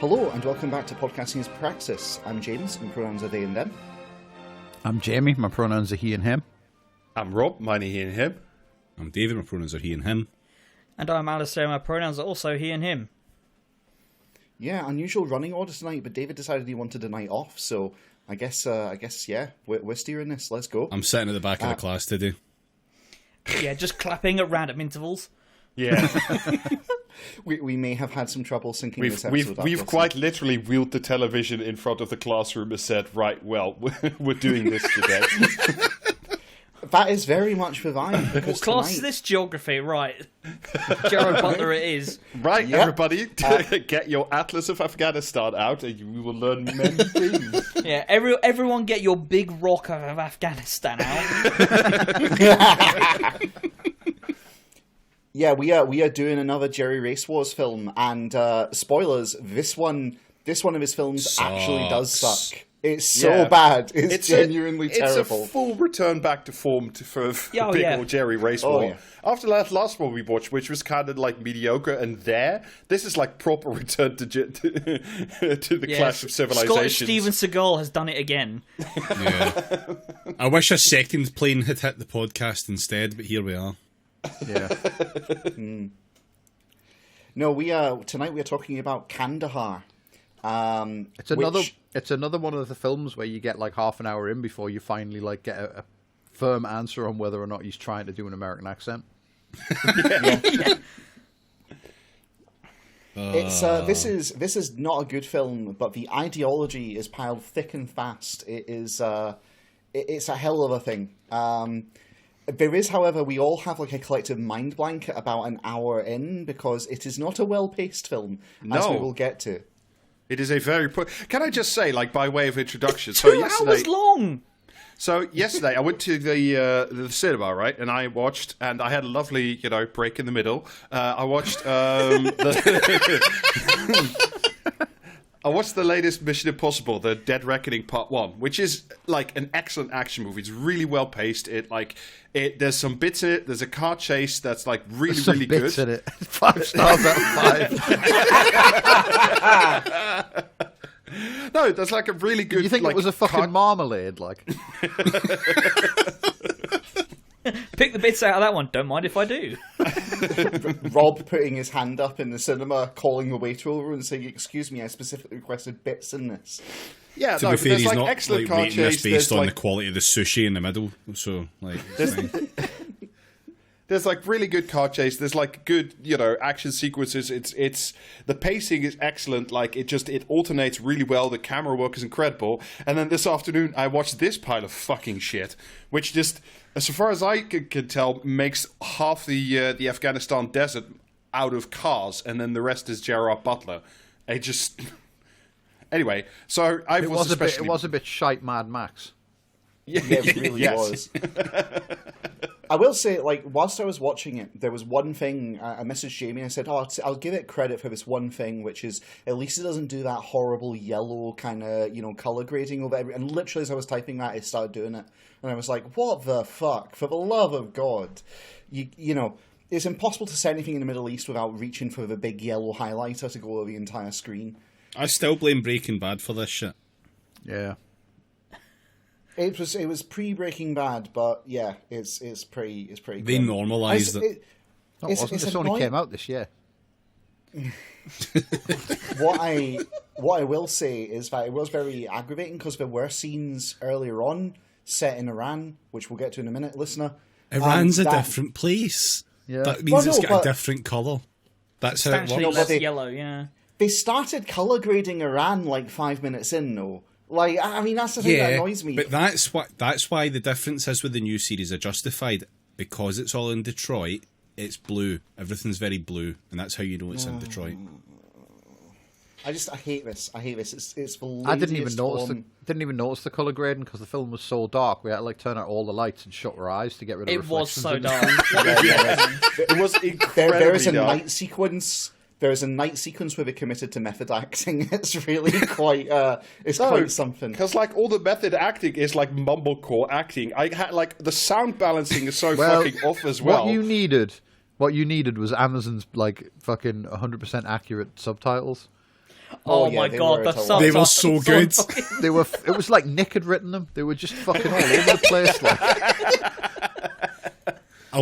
Hello and welcome back to Podcasting as Praxis. I'm James, my pronouns are they and them. I'm Jamie, my pronouns are he and him. I'm Rob, mine are he and him. I'm David, my pronouns are he and him. And I'm Alasdair, my pronouns are also he and him. Yeah, unusual running order tonight, but David decided he wanted a night off, so I guess, yeah, we're steering this. Let's go. I'm sitting at the back of the class today. Yeah, just clapping at random intervals. Yeah. we may have had some trouble syncing this episode up. We've quite literally wheeled the television in front of the classroom and said, right, well, we're doing this today. That is very much the vibe. What class is this? Geography, right. Gerard Butler it is. Right, Yep. everybody, get your Atlas of Afghanistan out and we will learn many things. Yeah, everyone get your big rock of Afghanistan out. Yeah, we are doing another Jerry Race Wars film, and spoilers, this one of his films actually does suck. It's so bad. It's genuinely terrible. It's a full return back to form for big old Jerry Race War. Yeah. After that last one we watched, which was kind of like mediocre, and this is like proper return to the Clash of Civilizations. Scottish Steven Seagal has done it again. Yeah. I wish a second plane had hit the podcast instead, but here we are. Yeah. No, tonight we are talking about Kandahar. It's another one of the films where you get like half an hour in before you finally like get a firm answer on whether or not he's trying to do an American accent. This is not a good film, but the ideology is piled thick and fast. It's a hell of a thing. There is, however, we all have like a collective mind blank at about an hour in because it is not a well-paced film, as we will get to. It is a very... Can I just say, like, by way of introduction... Two hours long! So, yesterday, I went to the cinema, right? And I watched... And I had a lovely, break in the middle. I watched... I watched the latest Mission Impossible, The Dead Reckoning Part 1, which is, like, an excellent action movie. It's really well-paced. There's some bits in it. There's a car chase that's, like, really, really good. There's some bits in it. 5 stars out of 5. No, that's, like, a really good... You think it was a fucking marmalade, like? Pick the bits out of that one. Don't mind if I do. Rob putting his hand up in the cinema, calling the waiter over and saying, "Excuse me, I specifically requested bits in this." Yeah, to be fair, he's not excellent like, car rating this chase. based on the quality of the sushi in the middle. So, like, it's fine. There's like really good car chase. There's like good, action sequences. It's the pacing is excellent. Like it alternates really well. The camera work is incredible. And then this afternoon, I watched this pile of fucking shit, which just, so far as I can tell, makes half the Afghanistan desert out of cars, and then the rest is Gerard Butler. Anyway, so It was a bit shite Mad Max. Yeah, it really was. I will say, like, whilst I was watching it, there was one thing, I messaged Jamie and I said, I'll give it credit for this one thing, which is, at least it doesn't do that horrible yellow kind of, color grading over every... And literally as I was typing that, it started doing it. And I was like, what the fuck? For the love of God. It's impossible to say anything in the Middle East without reaching for the big yellow highlighter to go over the entire screen. I still blame Breaking Bad for this shit. Yeah. It was pre-Breaking Bad, but yeah, it's pretty good. They normalised it. This only came out this year. What I will say is that it was very aggravating because there were scenes earlier on set in Iran, which we'll get to in a minute, listener. Iran's a different place. Yeah. That means it's got a different colour. That's how it works. Less yellow, yeah. They started colour grading Iran like 5 minutes in, though. Like, I mean, that's the thing that annoys me. But that's why the differences with the new series are justified. Because it's all in Detroit, it's blue. Everything's very blue, and that's how you know it's in Detroit. I hate this. It's the laziest I didn't even notice the colour grading because the film was so dark. We had to like turn out all the lights and shut our eyes to get rid of reflections. It was so dark. It was incredibly there is a dark. night sequence. There is a night sequence where they committed to method acting. It's really quite quite something. Because like all the method acting is like mumblecore acting. Like the sound balancing is so fucking off as well. What you needed was Amazon's like fucking 100% accurate subtitles. Oh yeah, my they god, were the a lot. subtitles They were so good. They were. It was like Nick had written them. They were just fucking all over the place. Like, I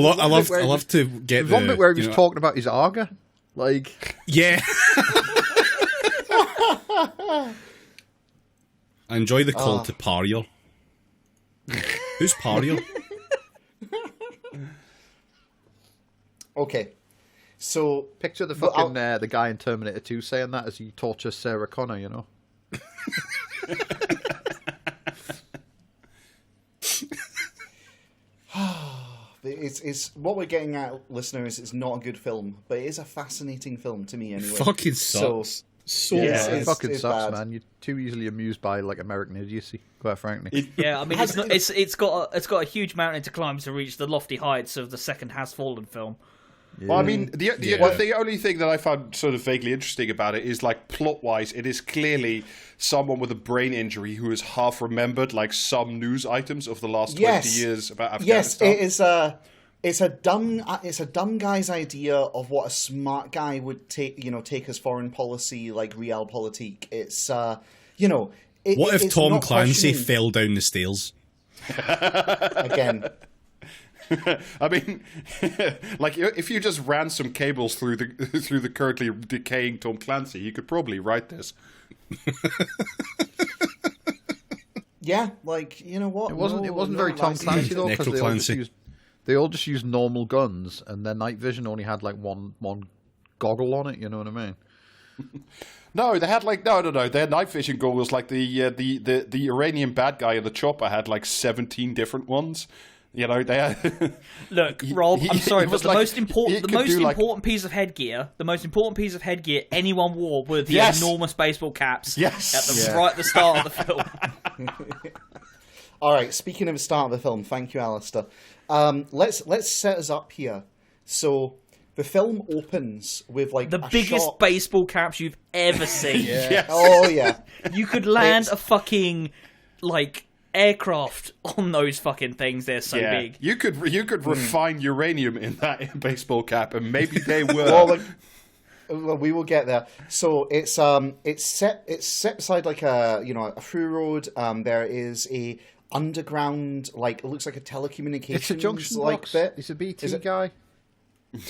love to get there's one bit where he was you know, talking about his Arga. Like, Yeah. I enjoy the call to Pariel. Who's Pariel? Okay, so picture the But fucking the guy in Terminator 2 saying that as he tortures Sarah Connor. You know. it's what we're getting at, listeners. It's not a good film, but it is a fascinating film to me anyway. Fucking sucks. So Yeah, bad. It fucking it's sucks, bad. man. You're too easily amused by like American idiocy, quite frankly. Yeah, I mean, it's got a huge mountain to climb to reach the lofty heights of the second Has Fallen film. Well, I mean, the only thing that I found sort of vaguely interesting about it is, like, plot-wise, it is clearly someone with a brain injury who has half remembered, like, some news items of the last 20 years about Afghanistan. Yes, it's a dumb guy's idea of what a smart guy would take as foreign policy, like realpolitik. It's What if it's Tom not Clancy questioning- fell down the stairs? again? I mean, like, if you just ran some cables through the currently decaying Tom Clancy, you could probably write this. Yeah, like, you know what? It wasn't very Tom Clancy though, because they all just used normal guns, and their night vision only had like one goggle on it. You know what I mean? No, they had like no. Their night vision goggles, like the Iranian bad guy in the chopper, had like 17 different ones. You know, they had... Look, Rob, I'm sorry, but the like, most important piece of headgear anyone wore were the enormous baseball caps right at the start of the film. All right, speaking of the start of the film, thank you, Alasdair. Let's set us up here. So the film opens with like the biggest shot... baseball caps you've ever seen. Yes. Oh yeah, You could land a fucking like aircraft on those fucking things. They're so big. You could refine uranium in that baseball cap, and maybe they were. Well, we will get there. So it's set beside like a through road. There is a underground, like, it looks like a telecommunications It's a junction box. bit. He's a BT guy.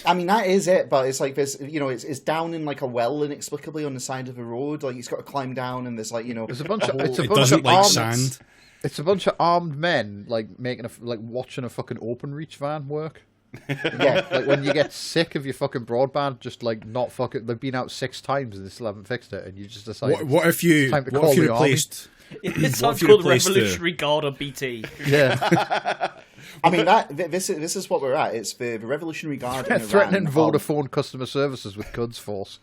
I mean, that is it, but it's like this, it's down in like a well inexplicably on the side of the road. Like, he's got to climb down, and there's like, There's a bunch of It doesn't like arms. sand. It's a bunch of armed men like watching a fucking open reach van work. Yeah, Like when you get sick of your fucking broadband, just like not fucking. They've been out 6 times and they still haven't fixed it, and you just decide. What if you replaced? It's What if you called replaced Revolutionary Guard or BT. Yeah, I mean this is what we're at. It's the Revolutionary Guard in threatening Iran. Vodafone customer services with Quds Force.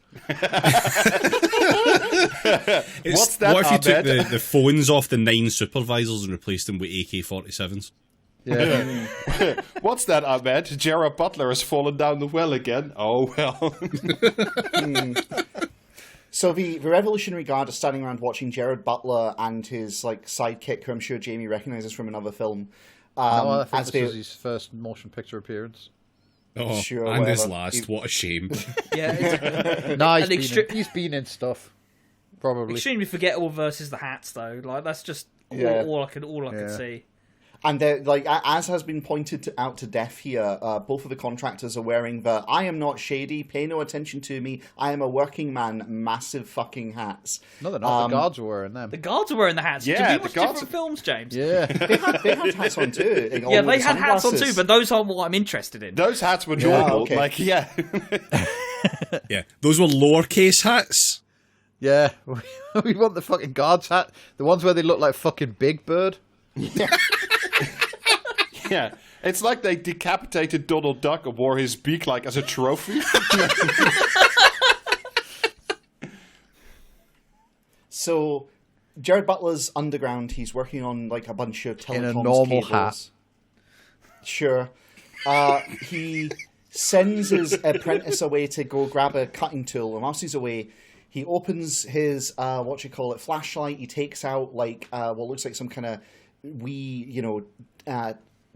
What's that? What if you took Ahmed? the phones off the 9 supervisors and replaced them with AK-47s? Yeah, What's that, Ahmed? Gerard Butler has fallen down the well again. Oh well. So the Revolutionary Guard are standing around watching Gerard Butler and his like sidekick, who I'm sure Jamie recognises from another film. I think as this they- was his first motion picture appearance. Oh, Sure, and his whatever. last. What a shame. Yeah, No, And he's been in stuff. Probably. extremely forgettable versus the hats though. Like that's just all I could see. And they're, like, as has been pointed out to death here, both of the contractors are wearing the "I am not shady, pay no attention to me, I am a working man" massive fucking hats. No, they're not. The guards were wearing them. The guards are wearing the hats. Yeah, Did we the watch guards different films, James? Yeah. They had hats on too. Like, Yeah, all they with had hats on too, sunglasses. but those aren't what I'm interested in. Those hats were normal. okay. Like, yeah. Yeah, those were lowercase hats. Yeah. We want the fucking guards hat. The ones where they look like fucking Big Bird. Yeah. It's like they decapitated Donald Duck and wore his beak like as a trophy. So, Gerard Butler's underground. He's working on like a bunch of telecoms In a normal cables. hat. Sure. He sends his apprentice away to go grab a cutting tool, and whilst he's away, he opens his flashlight. He takes out like what looks like some kind of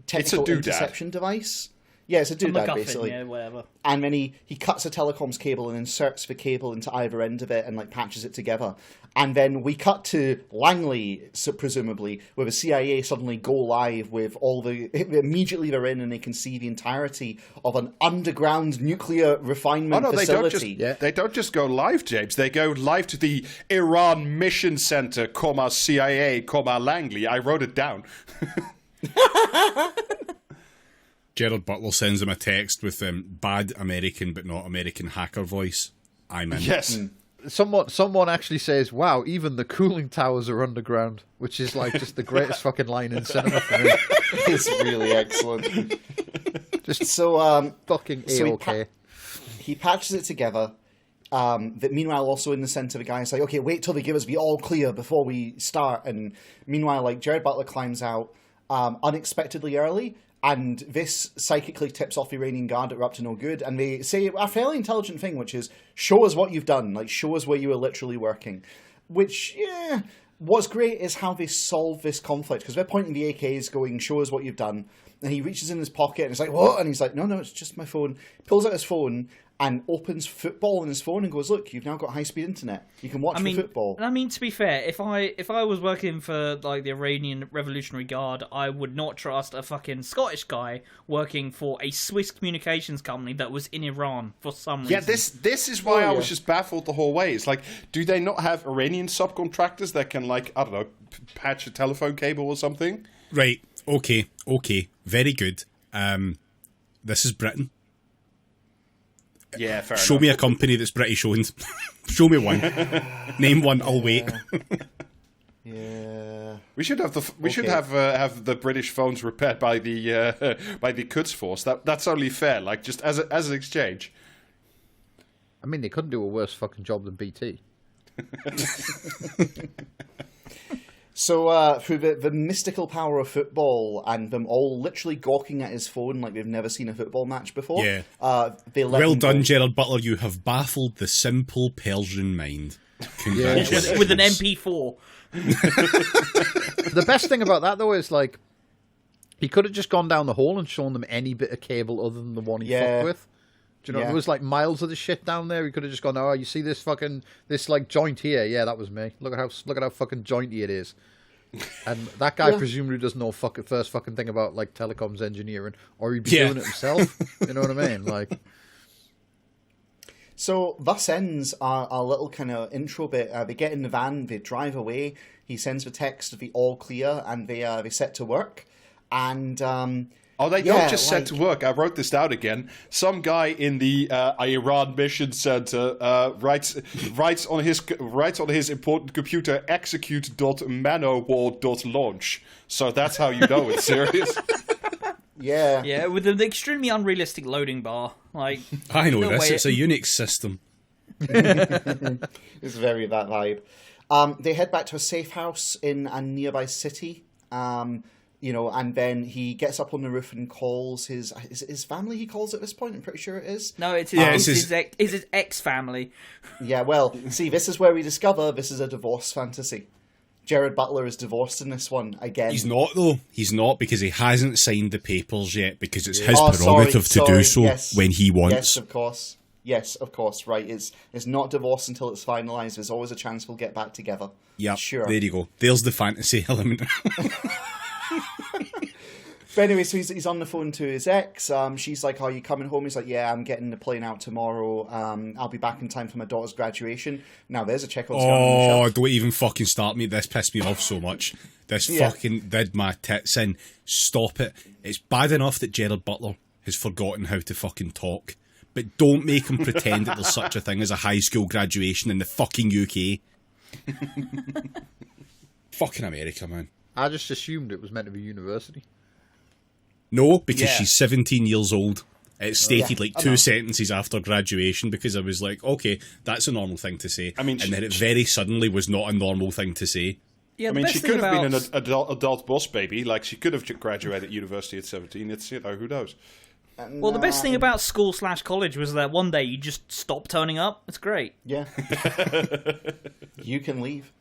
technical doodad. interception device. Yeah, it's a doodad, basically. Yeah, whatever. And then he cuts a telecoms cable and inserts the cable into either end of it and like patches it together. And then we cut to Langley, presumably, with the CIA suddenly go live with all the... Immediately they're in and they can see the entirety of an underground nuclear refinement facility. They don't just go live, James. They go live to the Iran Mission Center, CIA, Langley. I wrote it down. Gerard Butler sends him a text with bad American but not American hacker voice. I'm in. Yes. Someone actually says, "Wow, even the cooling towers are underground," which is like just the greatest fucking line in cinema for me. It's really excellent. Just so fucking A-OK. He patches it together. That meanwhile, also in the centre, the guy's like, "Okay, wait till they give us the all clear before we start." And meanwhile, like Gerard Butler climbs out unexpectedly early. And this psychically tips off the Iranian guard that we're up to no good. And they say a fairly intelligent thing, which is, show us what you've done. Like, show us where you were literally working. Which, yeah, what's great is how they solve this conflict. Because they're pointing the AKs going, show us what you've done. And he reaches in his pocket and he's like, what? And he's like, no, it's just my phone. Pulls out his phone and opens football on his phone and goes, look, you've now got high-speed internet. You can watch the football. I mean, to be fair, if I was working for like the Iranian Revolutionary Guard, I would not trust a fucking Scottish guy working for a Swiss communications company that was in Iran for some reason. Yeah, this is why I was just baffled the whole way. It's like, do they not have Iranian subcontractors that can, like, I don't know, patch a telephone cable or something? Right, okay, very good. This is Britain. Yeah, fair enough. Show me a company that's British owned. Show me one. Name one. I'll wait. Yeah. We should have the British phones repaired by the Quds Force. That's only fair. Like just as an exchange. I mean, they couldn't do a worse fucking job than BT. So, through the mystical power of football and them all literally gawking at his phone like they've never seen a football match before, they let well done, Gerard Butler. You have baffled the simple Persian mind. Congratulations. With an MP4. The best thing about that, though, is like he could have just gone down the hall and shown them any bit of cable other than the one he fucked with. Do you know, there was like miles of the shit down there. He could have just gone, oh, you see this like joint here? Yeah, that was me. Look at how fucking jointy it is. And that guy presumably doesn't know first fucking thing about like telecoms engineering, or he'd be doing it himself. You know what I mean? Like. So thus ends our little kind of intro bit. They get in the van, they drive away. He sends the text of the all clear, and they set to work. And they don't just set to work. I wrote this down again. Some guy in the Iran Mission Center writes on his important computer execute.manowar.launch. So that's how you know it's serious. Yeah, with an extremely unrealistic loading bar. Like I know this. It's a Unix system. It's very that vibe. They head back to a safe house in a nearby city. And then he gets up on the roof and calls his family. He calls at this point. I'm pretty sure it is. No, it's his ex-family. Yeah, well, see, this is where we discover this is a divorce fantasy. Gerard Butler is divorced in this one again. He's not, though. He's not, because he hasn't signed the papers yet, because it's his prerogative to do so when he wants. Yes, of course. Right, it's not divorce until it's finalised. There's always a chance we'll get back together. Yeah, sure. There you go. There's the fantasy element. But anyway, so he's on the phone to his ex. She's like, are you coming home? He's like, yeah, I'm getting the plane out tomorrow. I'll be back in time for my daughter's graduation. Now, there's a Chekhov's gun on the shelf. Don't even fucking start me. This pissed me off so much. This fucking did my tits in. Stop it. It's bad enough that Gerard Butler has forgotten how to fucking talk. But don't make him pretend that there's such a thing as a high school graduation in the fucking UK. Fucking America, man. I just assumed it was meant to be university. No, because she's 17 years old. It's stated like two sentences after graduation, because I was like, okay, that's a normal thing to say. I mean, and then it very suddenly was not a normal thing to say. Yeah, I mean, she could have been an adult boss baby. Like, she could have graduated university at 17. It's, who knows? Well, the best thing about school/college was that one day you just stop turning up. It's great. Yeah. You can leave.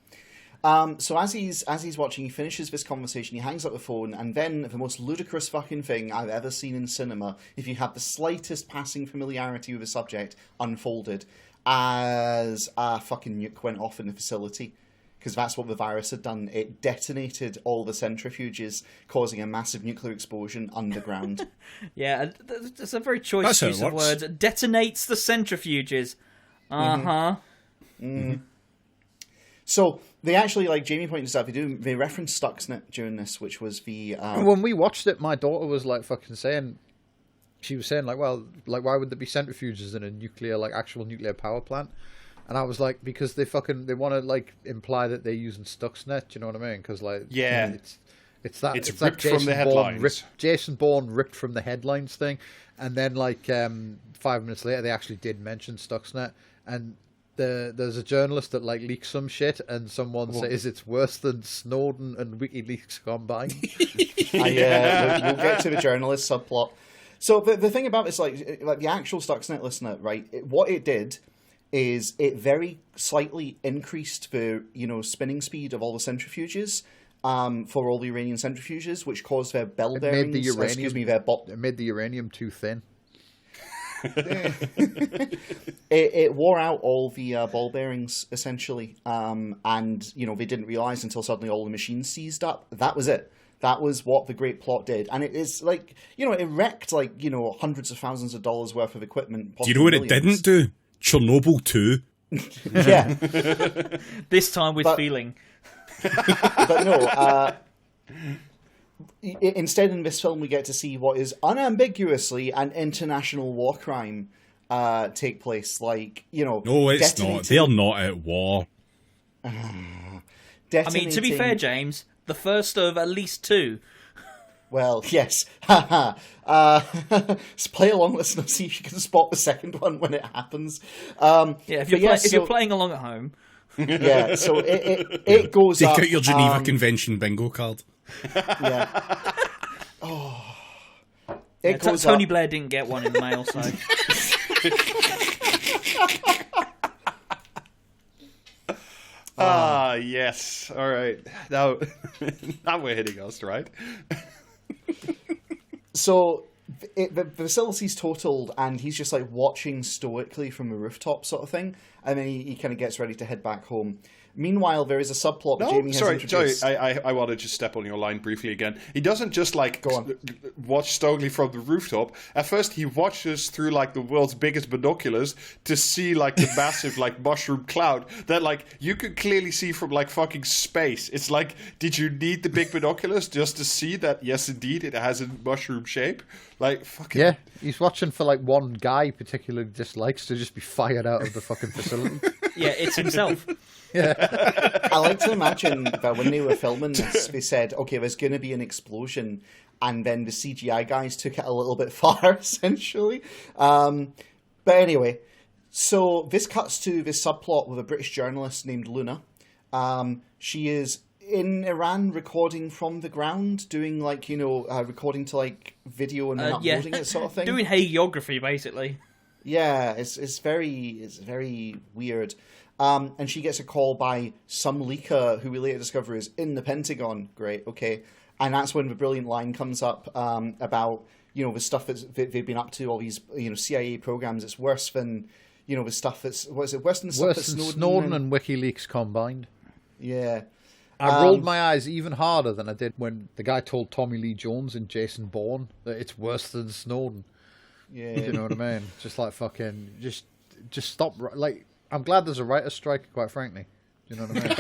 So as he's watching, he finishes this conversation, he hangs up the phone, and then the most ludicrous fucking thing I've ever seen in cinema, if you have the slightest passing familiarity with the subject, unfolded as a fucking nuke went off in the facility. Because that's what the virus had done. It detonated all the centrifuges, causing a massive nuclear explosion underground. Yeah, that's a very choice use of words. Detonates the centrifuges. Uh-huh. Mm-hmm. So they actually, like Jamie pointed out, they referenced Stuxnet during this, which was the... When we watched it, my daughter was like fucking saying... She was saying, like, well, like, why would there be centrifuges in a nuclear, like, actual nuclear power plant? And I was like, because they want to, like, imply that they're using Stuxnet, do you know what I mean? Because, like... Yeah. It's that... It's like ripped from the headlines. Jason Bourne ripped from the headlines thing. And then, like, 5 minutes later, they actually did mention Stuxnet. And... There's a journalist that like leaks some shit, and someone says it's worse than Snowden and WikiLeaks combined. We'll get to the journalist subplot. So the thing about this, like the actual Stuxnet listener, right? What it did is it very slightly increased the spinning speed of all the centrifuges for all the Iranian centrifuges, which caused their bell bearings. It made the uranium too thin. It wore out all the ball bearings essentially, and they didn't realize until suddenly all the machines seized up. That was it. That was what the great plot did, and it is like it wrecked hundreds of thousands of dollars worth of equipment. Do you know what millions. It didn't do? Chernobyl 2. Yeah, this time with feeling. But no. Instead, in this film, we get to see what is unambiguously an international war crime take place. Like, no, it's not. They're not at war. I mean, to be fair, James, the first of at least two. Well, yes. Play along, listener, see if you can spot the second one when it happens. If you're playing along at home. Yeah, so it goes Take up. Take out your Geneva Convention bingo card. Yeah. Oh. Tony Blair didn't get one in the mail, so. Yes. All right. Now we're hitting us, right? So the facility's totaled, and he's just like watching stoically from the rooftop, sort of thing, and then he kind of gets ready to head back home. Meanwhile, there is a subplot that Jamie has introduced. Sorry, I want to just step on your line briefly again. He doesn't just watch stoically from the rooftop. At first, he watches through like the world's biggest binoculars to see like the massive like mushroom cloud that like you could clearly see from like fucking space. It's like, did you need the big binoculars just to see that? Yes, indeed, it has a mushroom shape. Like fucking yeah, he's watching for like one guy particularly dislikes to just be fired out of the fucking facility. Yeah, it's himself. Yeah. I like to imagine that when they were filming this, they said, okay, there's going to be an explosion, and then the CGI guys took it a little bit far, essentially. But anyway, so this cuts to this subplot with a British journalist named Luna. She is in Iran recording from the ground, doing like, recording to like video and then uploading it sort of thing. Doing hagiography, basically. Yeah, it's very weird. And she gets a call by some leaker who we later discover is in the Pentagon. Great, okay. And that's when the brilliant line comes up about, the stuff that they've been up to, all these, CIA programs. It's worse than, the stuff that's, worse than Snowden and WikiLeaks combined. Yeah. I rolled my eyes even harder than I did when the guy told Tommy Lee Jones in Jason Bourne that it's worse than Snowden. Yeah. Do you know what I mean? Just like fucking, just stop. Like, I'm glad there's a writer's strike, quite frankly. Do you know what I mean?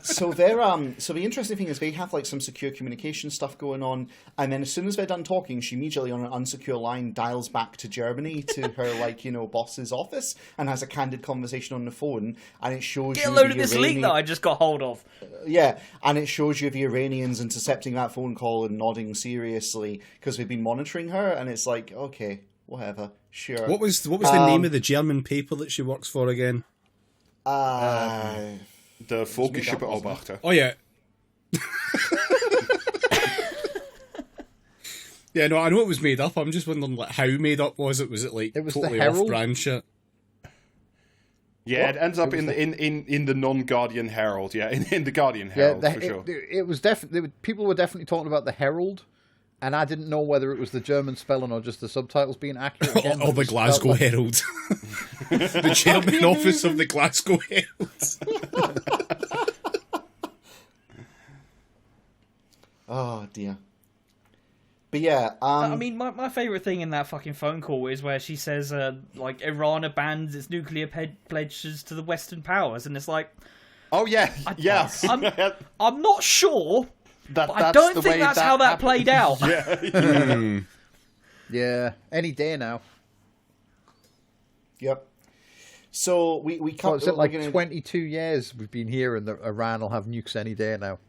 So the interesting thing is they have like some secure communication stuff going on, and then as soon as they're done talking, she immediately on an unsecure line dials back to Germany to her boss's office and has a candid conversation on the phone, and it shows Get a load of this leak that I just got hold of. Yeah, and it shows you the Iranians intercepting that phone call and nodding seriously because we've been monitoring her, and it's like, okay, whatever, sure. What was the name of the German paper that she works for again? The Volkische Beobachter. Oh, yeah. Yeah, no, I know it was made up. I'm just wondering, like, how made up was it? Was it, like, it was totally the Herald? off-brand shit? Yeah, it ends up in the non-Guardian Herald. Yeah, in the Guardian Herald for sure. It was definitely people were definitely talking about the Herald, and I didn't know whether it was the German spelling or just the subtitles being accurate. Again, or the Glasgow Herald, the chairman office of the Glasgow Herald. Oh dear. But yeah, I mean, my favourite thing in that fucking phone call is where she says, like, Iran abandons its nuclear pledges to the Western powers, and it's like, oh yeah, I'm not sure, but I don't think that's how that played out. Yeah. Yeah, any day now. Yep. So we can't. What's it like? 22 years we've been hearing that Iran will have nukes any day now.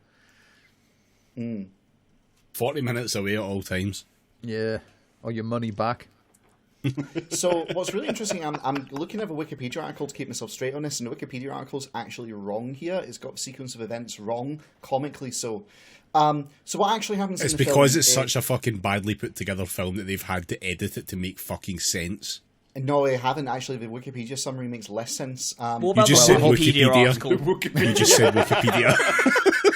40 minutes away at all times. Yeah, or your money back. So what's really interesting, I'm looking at a Wikipedia article to keep myself straight on this, and the Wikipedia article's actually wrong here. It's got the sequence of events wrong, comically so. So what actually happens It's in the because film it's such a fucking badly put together film that they've had to edit it to make fucking sense. No, they haven't. Actually, the Wikipedia summary makes less sense. What about You just the said Wikipedia article? You just said Wikipedia.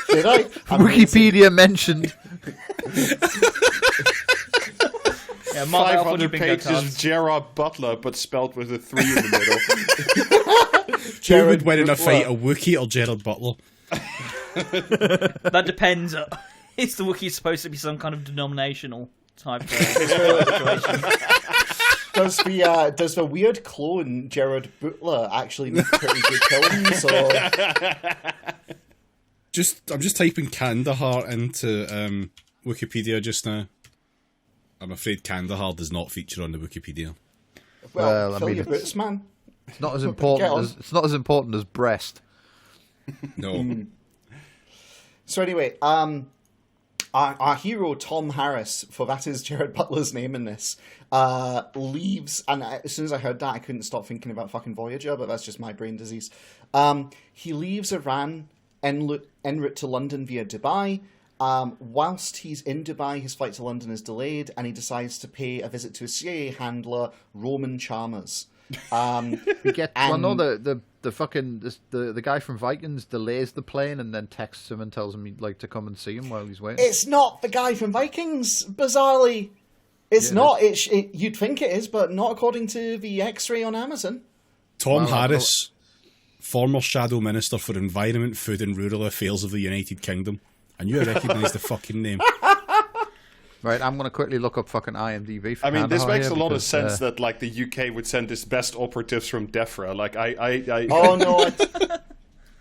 Did I? Wikipedia mentioned. Yeah, mark that off on 500 your bingo pages cards. of Gerard Butler, but spelled with a 3 in the middle. Who would win in a fight, a Wookiee or Gerard Butler? That depends. Is the Wookiee supposed to be some kind of denominational type situation? Does the weird clone Gerard Butler actually make pretty good films? Or... I'm just typing Kandahar into Wikipedia just now. I'm afraid Kandahar does not feature on the Wikipedia. Well, I fill mean, your boots, man. It's not as important as breast. No. So anyway, our hero Tom Harris, for that is Gerard Butler's name in this, leaves, and as soon as I heard that, I couldn't stop thinking about fucking Voyager, but that's just my brain disease. He leaves Iran en route to London via Dubai. Whilst he's in Dubai, his flight to London is delayed, and he decides to pay a visit to a CIA handler, Roman Chalmers. We get. Well, no, the fucking the guy from Vikings delays the plane and then texts him and tells him he'd like to come and see him while he's waiting. It's not the guy from Vikings, bizarrely. It's not. You'd think it is, but not according to the X-ray on Amazon. Tom Harris, former Shadow Minister for Environment, Food and Rural Affairs of the United Kingdom. I knew I recognised the fucking name. Right, I'm going to quickly look up fucking IMDb. For I mean, this Kandahar makes a lot of because, sense that like the UK would send its best operatives from DEFRA. Like Oh no,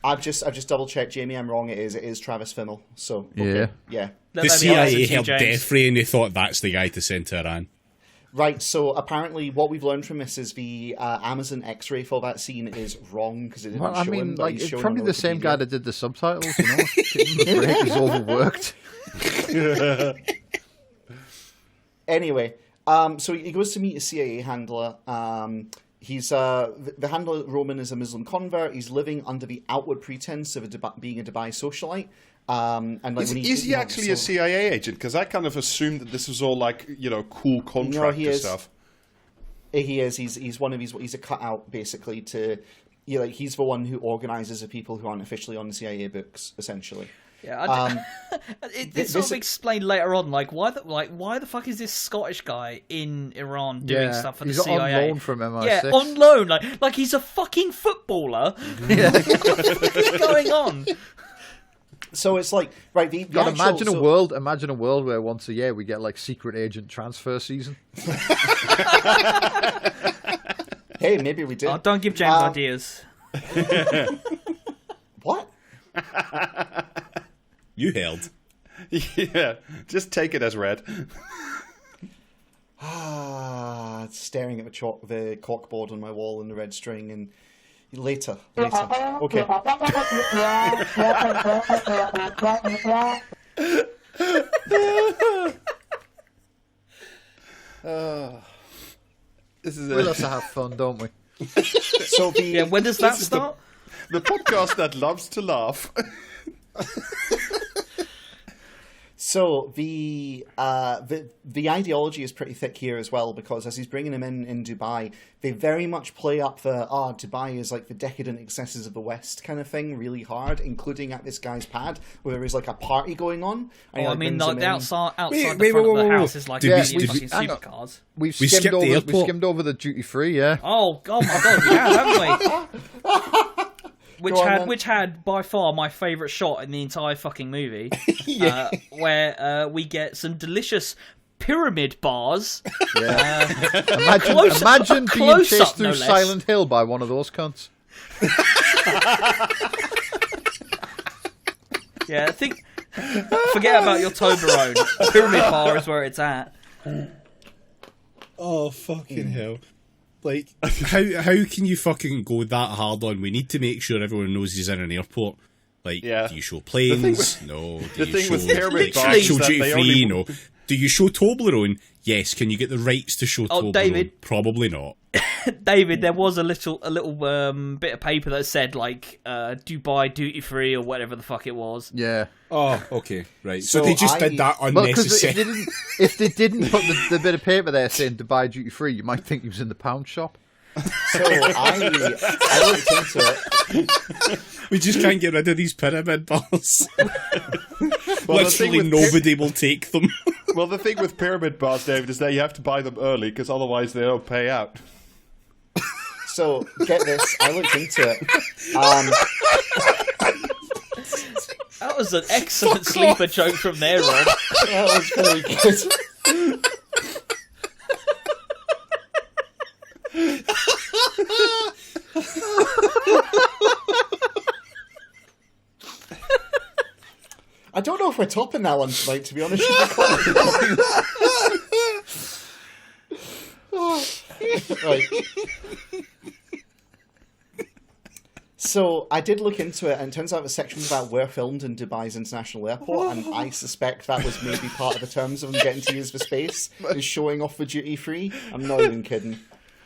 I've just double checked, Jamie. I'm wrong. It is Travis Fimmel. So okay. Yeah. The CIA helped Defray, and they thought that's the guy to send to Iran. Right, so apparently what we've learned from this is the Amazon X-ray for that scene is wrong because it didn't show him. But it's probably the same guy that did the subtitles. You know, the break is overworked. Anyway, so he goes to meet a CIA handler. He's the handler, Roman, is a Muslim convert. He's living under the outward pretense of being a Dubai socialite. And like, is he actually a CIA agent? Because I kind of assumed that this was all like cool contractor stuff. He is. He's one of these. He's a cutout basically to, like he's the one who organises the people who aren't officially on the CIA books, essentially. Yeah, it's sort of explained later on, like why the fuck is this Scottish guy in Iran doing stuff for the CIA? He's on loan from MI6. Yeah, on loan, like he's a fucking footballer. Yeah. What is going on? So it's like imagine a world where once a year we get like secret agent transfer season. Hey, maybe we do. Oh, don't give James ideas. What? You held. Yeah, just take it as read. Staring at the corkboard on my wall and the red string, and later. Okay. We love to have fun, don't we? So when does that start? The podcast that loves to laugh. So the ideology is pretty thick here as well, because as he's bringing him in Dubai, they very much play up the Dubai is like the decadent excesses of the West kind of thing really hard, including at this guy's pad where there is like a party going on. And the outside the front of the house is like fucking supercars. We've skimmed over the duty free, yeah. Oh my god, we have, haven't we? Which had by far my favourite shot in the entire fucking movie, where we get some delicious pyramid bars. Yeah. Imagine being chased through Silent Hill by one of those cunts. Yeah, forget about your Toblerone. Pyramid bar is where it's at. Oh fucking hell! Like, how can you fucking go that hard on? We need to make sure everyone knows he's in an airport. Like, do you show planes? No. The thing with pyramid bars actual duty free? No. Do you show Toblerone? Yes. Can you get the rights to show Toblerone? David. Probably not. David, there was a little bit of paper that said like Dubai duty free or whatever the fuck it was. Yeah. Oh, okay, right. So they just did that unnecessarily. Well, if they didn't put the bit of paper there saying Dubai duty free, you might think he was in the pound shop. So I looked into it. We just can't get rid of these pyramid bars. Literally nobody will take them. Well, the thing with pyramid bars, David, is that you have to buy them early because otherwise they don't pay out. So, get this, I looked into it. That was an excellent sleeper joke from there, Rob. That was very good. I don't know if we're topping that one tonight, to be honest with you. Right. So I did look into it, and it turns out the sections about were filmed in Dubai's international airport, and I suspect that was maybe part of the terms of them getting to use the space, is showing off the duty free. I'm not even kidding.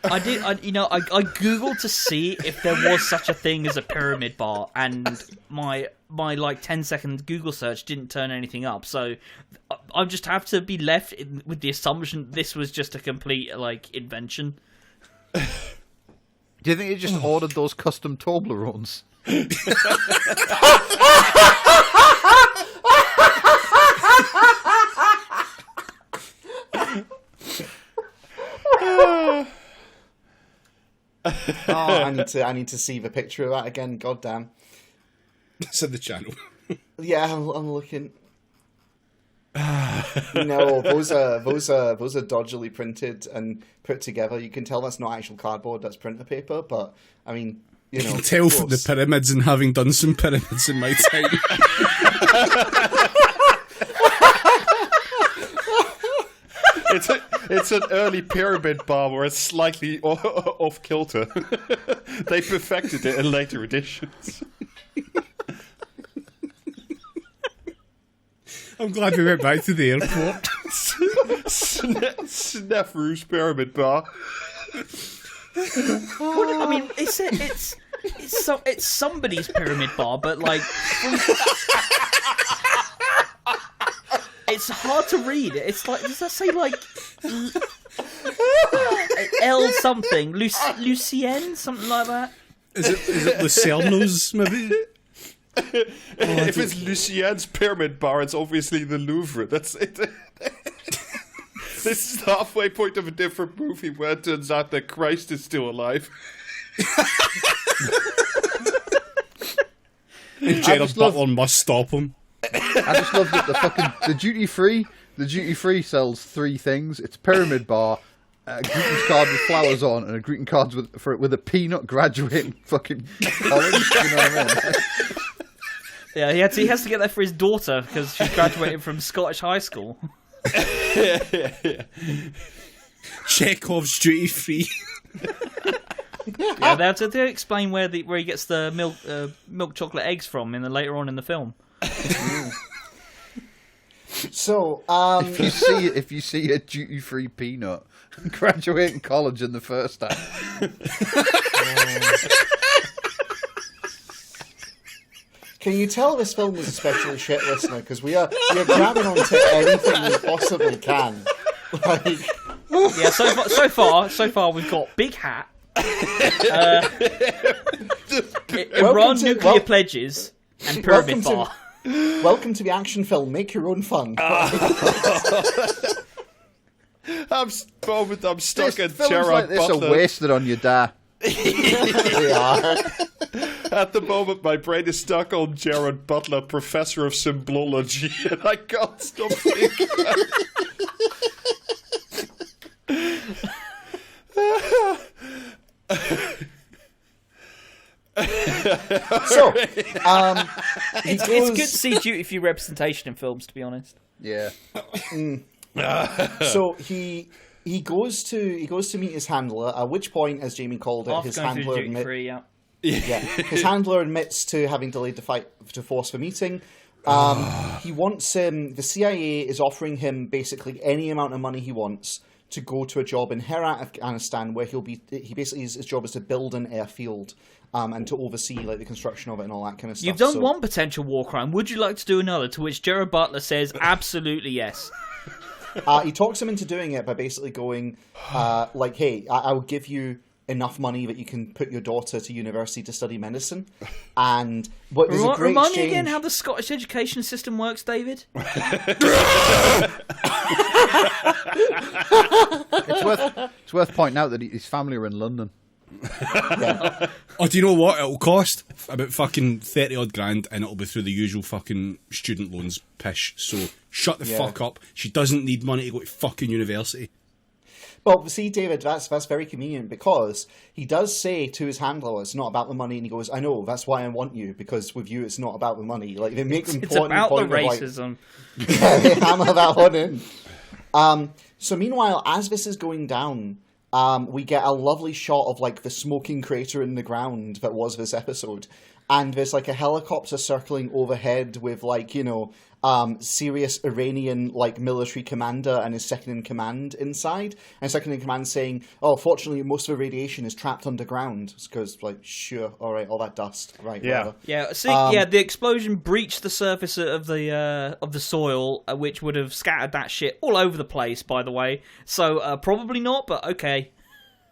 I googled to see if there was such a thing as a pyramid bar, and my like 10-second Google search didn't turn anything up. So I just have to be left with the assumption this was just a complete like invention. Do you think he just ordered those custom Toblerones? I need to see the picture of that again. God damn. It's in the channel. Yeah, I'm looking. No, those are dodgily printed and put together. You can tell that's not actual cardboard, that's printer paper. But I mean, you know, can tell from the pyramids and having done some pyramids in my time. It's an early pyramid bar where it's slightly off kilter. They perfected it in later editions. I'm glad we went back to the airport. Snafu's pyramid bar. I mean, it's somebody's pyramid bar, but like it's hard to read. It's like, does that say like L something, Lucien, something like that? Is it Lucerno's maybe? If it's Lucien's pyramid bar, it's obviously the Louvre. That's it. This is the halfway point of a different movie where it turns out that Christ is still alive. And Gerard Butler must stop him. I just love that the duty free sells three things. It's pyramid bar, a greeting card with flowers on, and a greeting card with a peanut graduating fucking college. You know what I mean? Yeah, he has to get that for his daughter because she's graduating from Scottish high school. Yeah. Chekhov's duty free. Yeah, they have to explain where he gets the milk chocolate eggs from later on in the film. So, if you see a duty free peanut graduating college in the first act. Can you tell this film is especially shit, listener? Because we are grabbing onto anything we possibly can. Like, yeah. So far, we've got Big Hat, Iran nuclear pledges, and Pyramid Bar. Welcome to the action film. Make your own fun. I'm stuck at Films Gerard like this Butler. are wasted on you, Da. They are. At the moment, my brain is stuck on Gerard Butler, Professor of Symbolology, and I can't stop thinking. So, It's good to see duty-free representation in films, to be honest. Yeah. So he goes to meet his handler. At which point, as Jamie called it, his handler his handler admits to having delayed the fight to force the meeting. He wants him. The CIA is offering him basically any amount of money he wants to go to a job in Herat, Afghanistan, where his job is to build an airfield. And to oversee like the construction of it and all that kind of stuff. You've done one potential war crime. Would you like to do another? To which Gerard Butler says, absolutely yes. He talks him into doing it by basically going, like, hey, I'll give you enough money that you can put your daughter to university to study medicine. And but there's a great Remind exchange. me again how the Scottish education system works, David? It's worth pointing out that his family are in London. Yeah. Oh, do you know what? It'll cost about fucking 30 odd grand, and it'll be through the usual fucking student loans pish. So shut the fuck up. She doesn't need money to go to fucking university. Well, see, David, that's very convenient because he does say to his handler, "It's not about the money," and he goes, "I know, that's why I want you, because with you, it's not about the money." Like they make an important about point the of, like, racism. yeah, they hammer that one in. So meanwhile, as this is going down, we get a lovely shot of like the smoking crater in the ground that was this episode, and there's like a helicopter circling overhead with like, you know, serious Iranian like military commander and his second in command inside, and second in command saying, "Oh, fortunately, most of the radiation is trapped underground." Because like, sure, all right, all that dust, right? Yeah, whatever. Yeah. See, the explosion breached the surface of the soil, which would have scattered that shit all over the place. By the way, so probably not, but okay.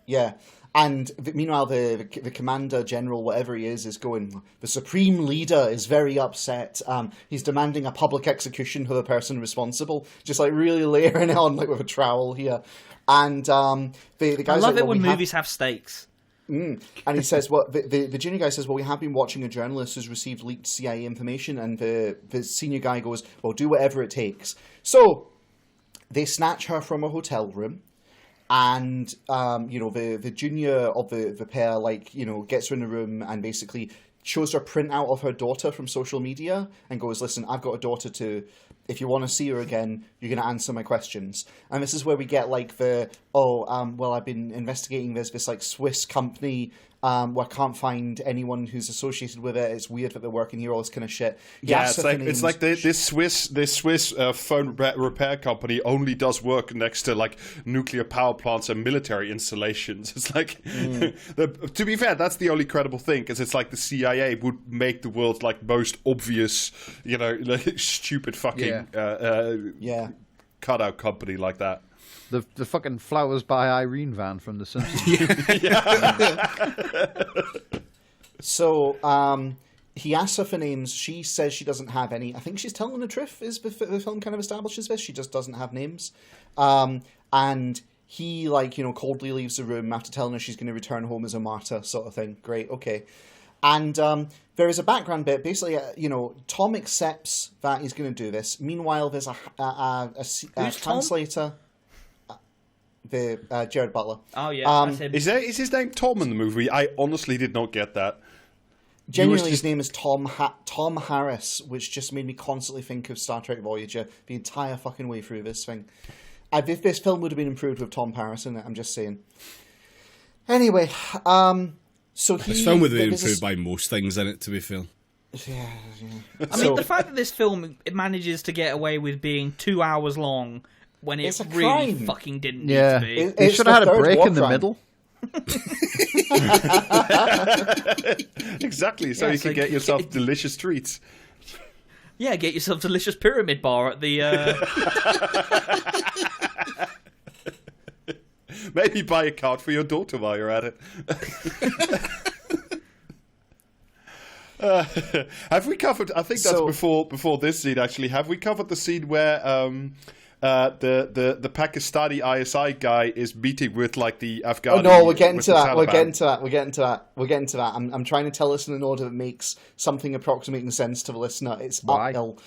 Yeah. And meanwhile, the commander general, whatever he is going, the supreme leader is very upset. He's demanding a public execution for the person responsible. Just like really layering it on like with a trowel here. And the guy's I love like, it when movies have stakes. And he says, well, the junior guy says, well, we have been watching a journalist who's received leaked CIA information. And the senior guy goes, well, do whatever it takes. So they snatch her from a hotel room. And, you know, the junior of the pair, like, you know, gets her in the room and basically shows her a printout of her daughter from social media and goes, listen, I've got a daughter too. If you want to see her again, you're going to answer my questions. And this is where we get, like, well, I've been investigating this like, Swiss company where I can't find anyone who's associated with it. It's weird that they're working here, all this kind of shit. Yeah, it's like this Swiss phone repair company only does work next to like nuclear power plants and military installations. It's like, to be fair, that's the only credible thing, because it's like the CIA would make the world's like most obvious, you know, like, stupid fucking cutout company like that. The fucking Flowers by Irene van from The Simpsons. So he asks her for names. She says she doesn't have any. I think she's telling the truth, is the film kind of establishes this. She just doesn't have names. And he, like, you know, coldly leaves the room after telling her she's going to return home as a martyr, sort of thing. Great, okay. And there is a background bit. Basically, you know, Tom accepts that he's going to do this. Meanwhile, there's a translator... Gerard Butler. Oh yeah, is his name Tom in the movie? I honestly did not get that. Genuinely, his name is Tom Harris, which just made me constantly think of Star Trek Voyager the entire fucking way through this thing. If this film would have been improved with Tom Paris in it, I'm just saying. Anyway, so this film would have been improved by most things in it, to be fair. Yeah. I mean, the fact that this film manages to get away with being 2 hours long when it really fucking didn't need to be. It should have had a break in the middle. Exactly, so you can get yourself delicious treats. Yeah, get yourself a delicious pyramid bar at the... Maybe buy a card for your daughter while you're at it. Have we covered? I think that's before this scene. Actually, have we covered the scene where the Pakistani ISI guy is meeting with like the Afghani? Oh no, we're getting to that. We're getting to that. I'm trying to tell this in an order that makes something approximating sense to the listener. It's uphill.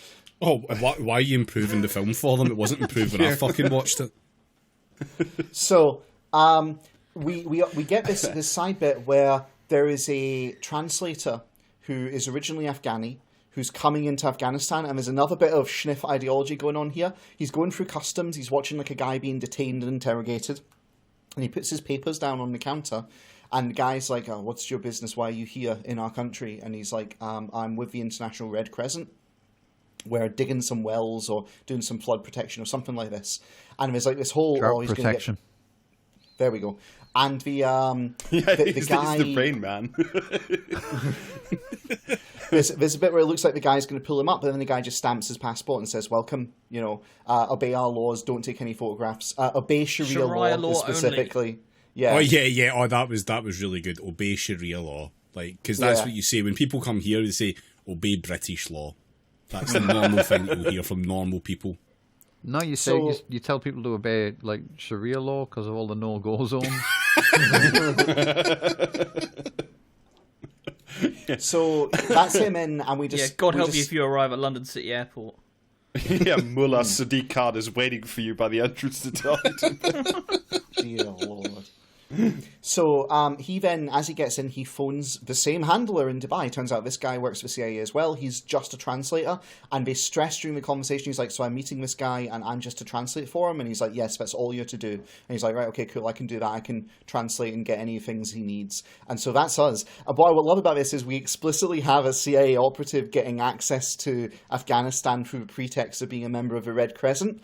Oh, why are you improving the film for them? It wasn't improving. I fucking watched it. So, we get this side bit where there is a translator who is originally Afghani, who's coming into Afghanistan, and there's another bit of schniff ideology going on here. He's going through customs, he's watching like a guy being detained and interrogated, and he puts his papers down on the counter, and the guy's like, oh, what's your business? Why are you here in our country? And he's like, I'm with the International Red Crescent. We're digging some wells or doing some flood protection or something like this. And there's like this whole... Drought protection. There we go. And the the guy... He's the rain man. there's a bit where it looks like the guy's going to pull him up, but then the guy just stamps his passport and says, welcome, obey our laws, don't take any photographs. Obey Sharia law specifically. Only. Yeah. Oh, yeah. Oh, that was really good. Obey Sharia law. Like, because that's what you say. When people come here, they say, obey British law. That's the normal thing that you'll hear from normal people. No, you say you tell people to obey like Sharia law because of all the no-go zones. So that's him in, and we just... Yeah, God help you if you arrive at London City Airport. Yeah, Mullah Sadiq Khan is waiting for you by the entrance to tell you to... Dear Lord. So he then, as he gets in, he phones the same handler in Dubai. Turns out this guy works for CIA as well. He's just a translator, and they stress during the conversation, he's like, so I'm meeting this guy and I'm just to translate for him? And he's like, yes, that's all you're to do. And he's like, right, okay, cool, I can do that. I can translate and get any things he needs. And so that's us. And what I love about this is we explicitly have a CIA operative getting access to Afghanistan through the pretext of being a member of the Red Crescent.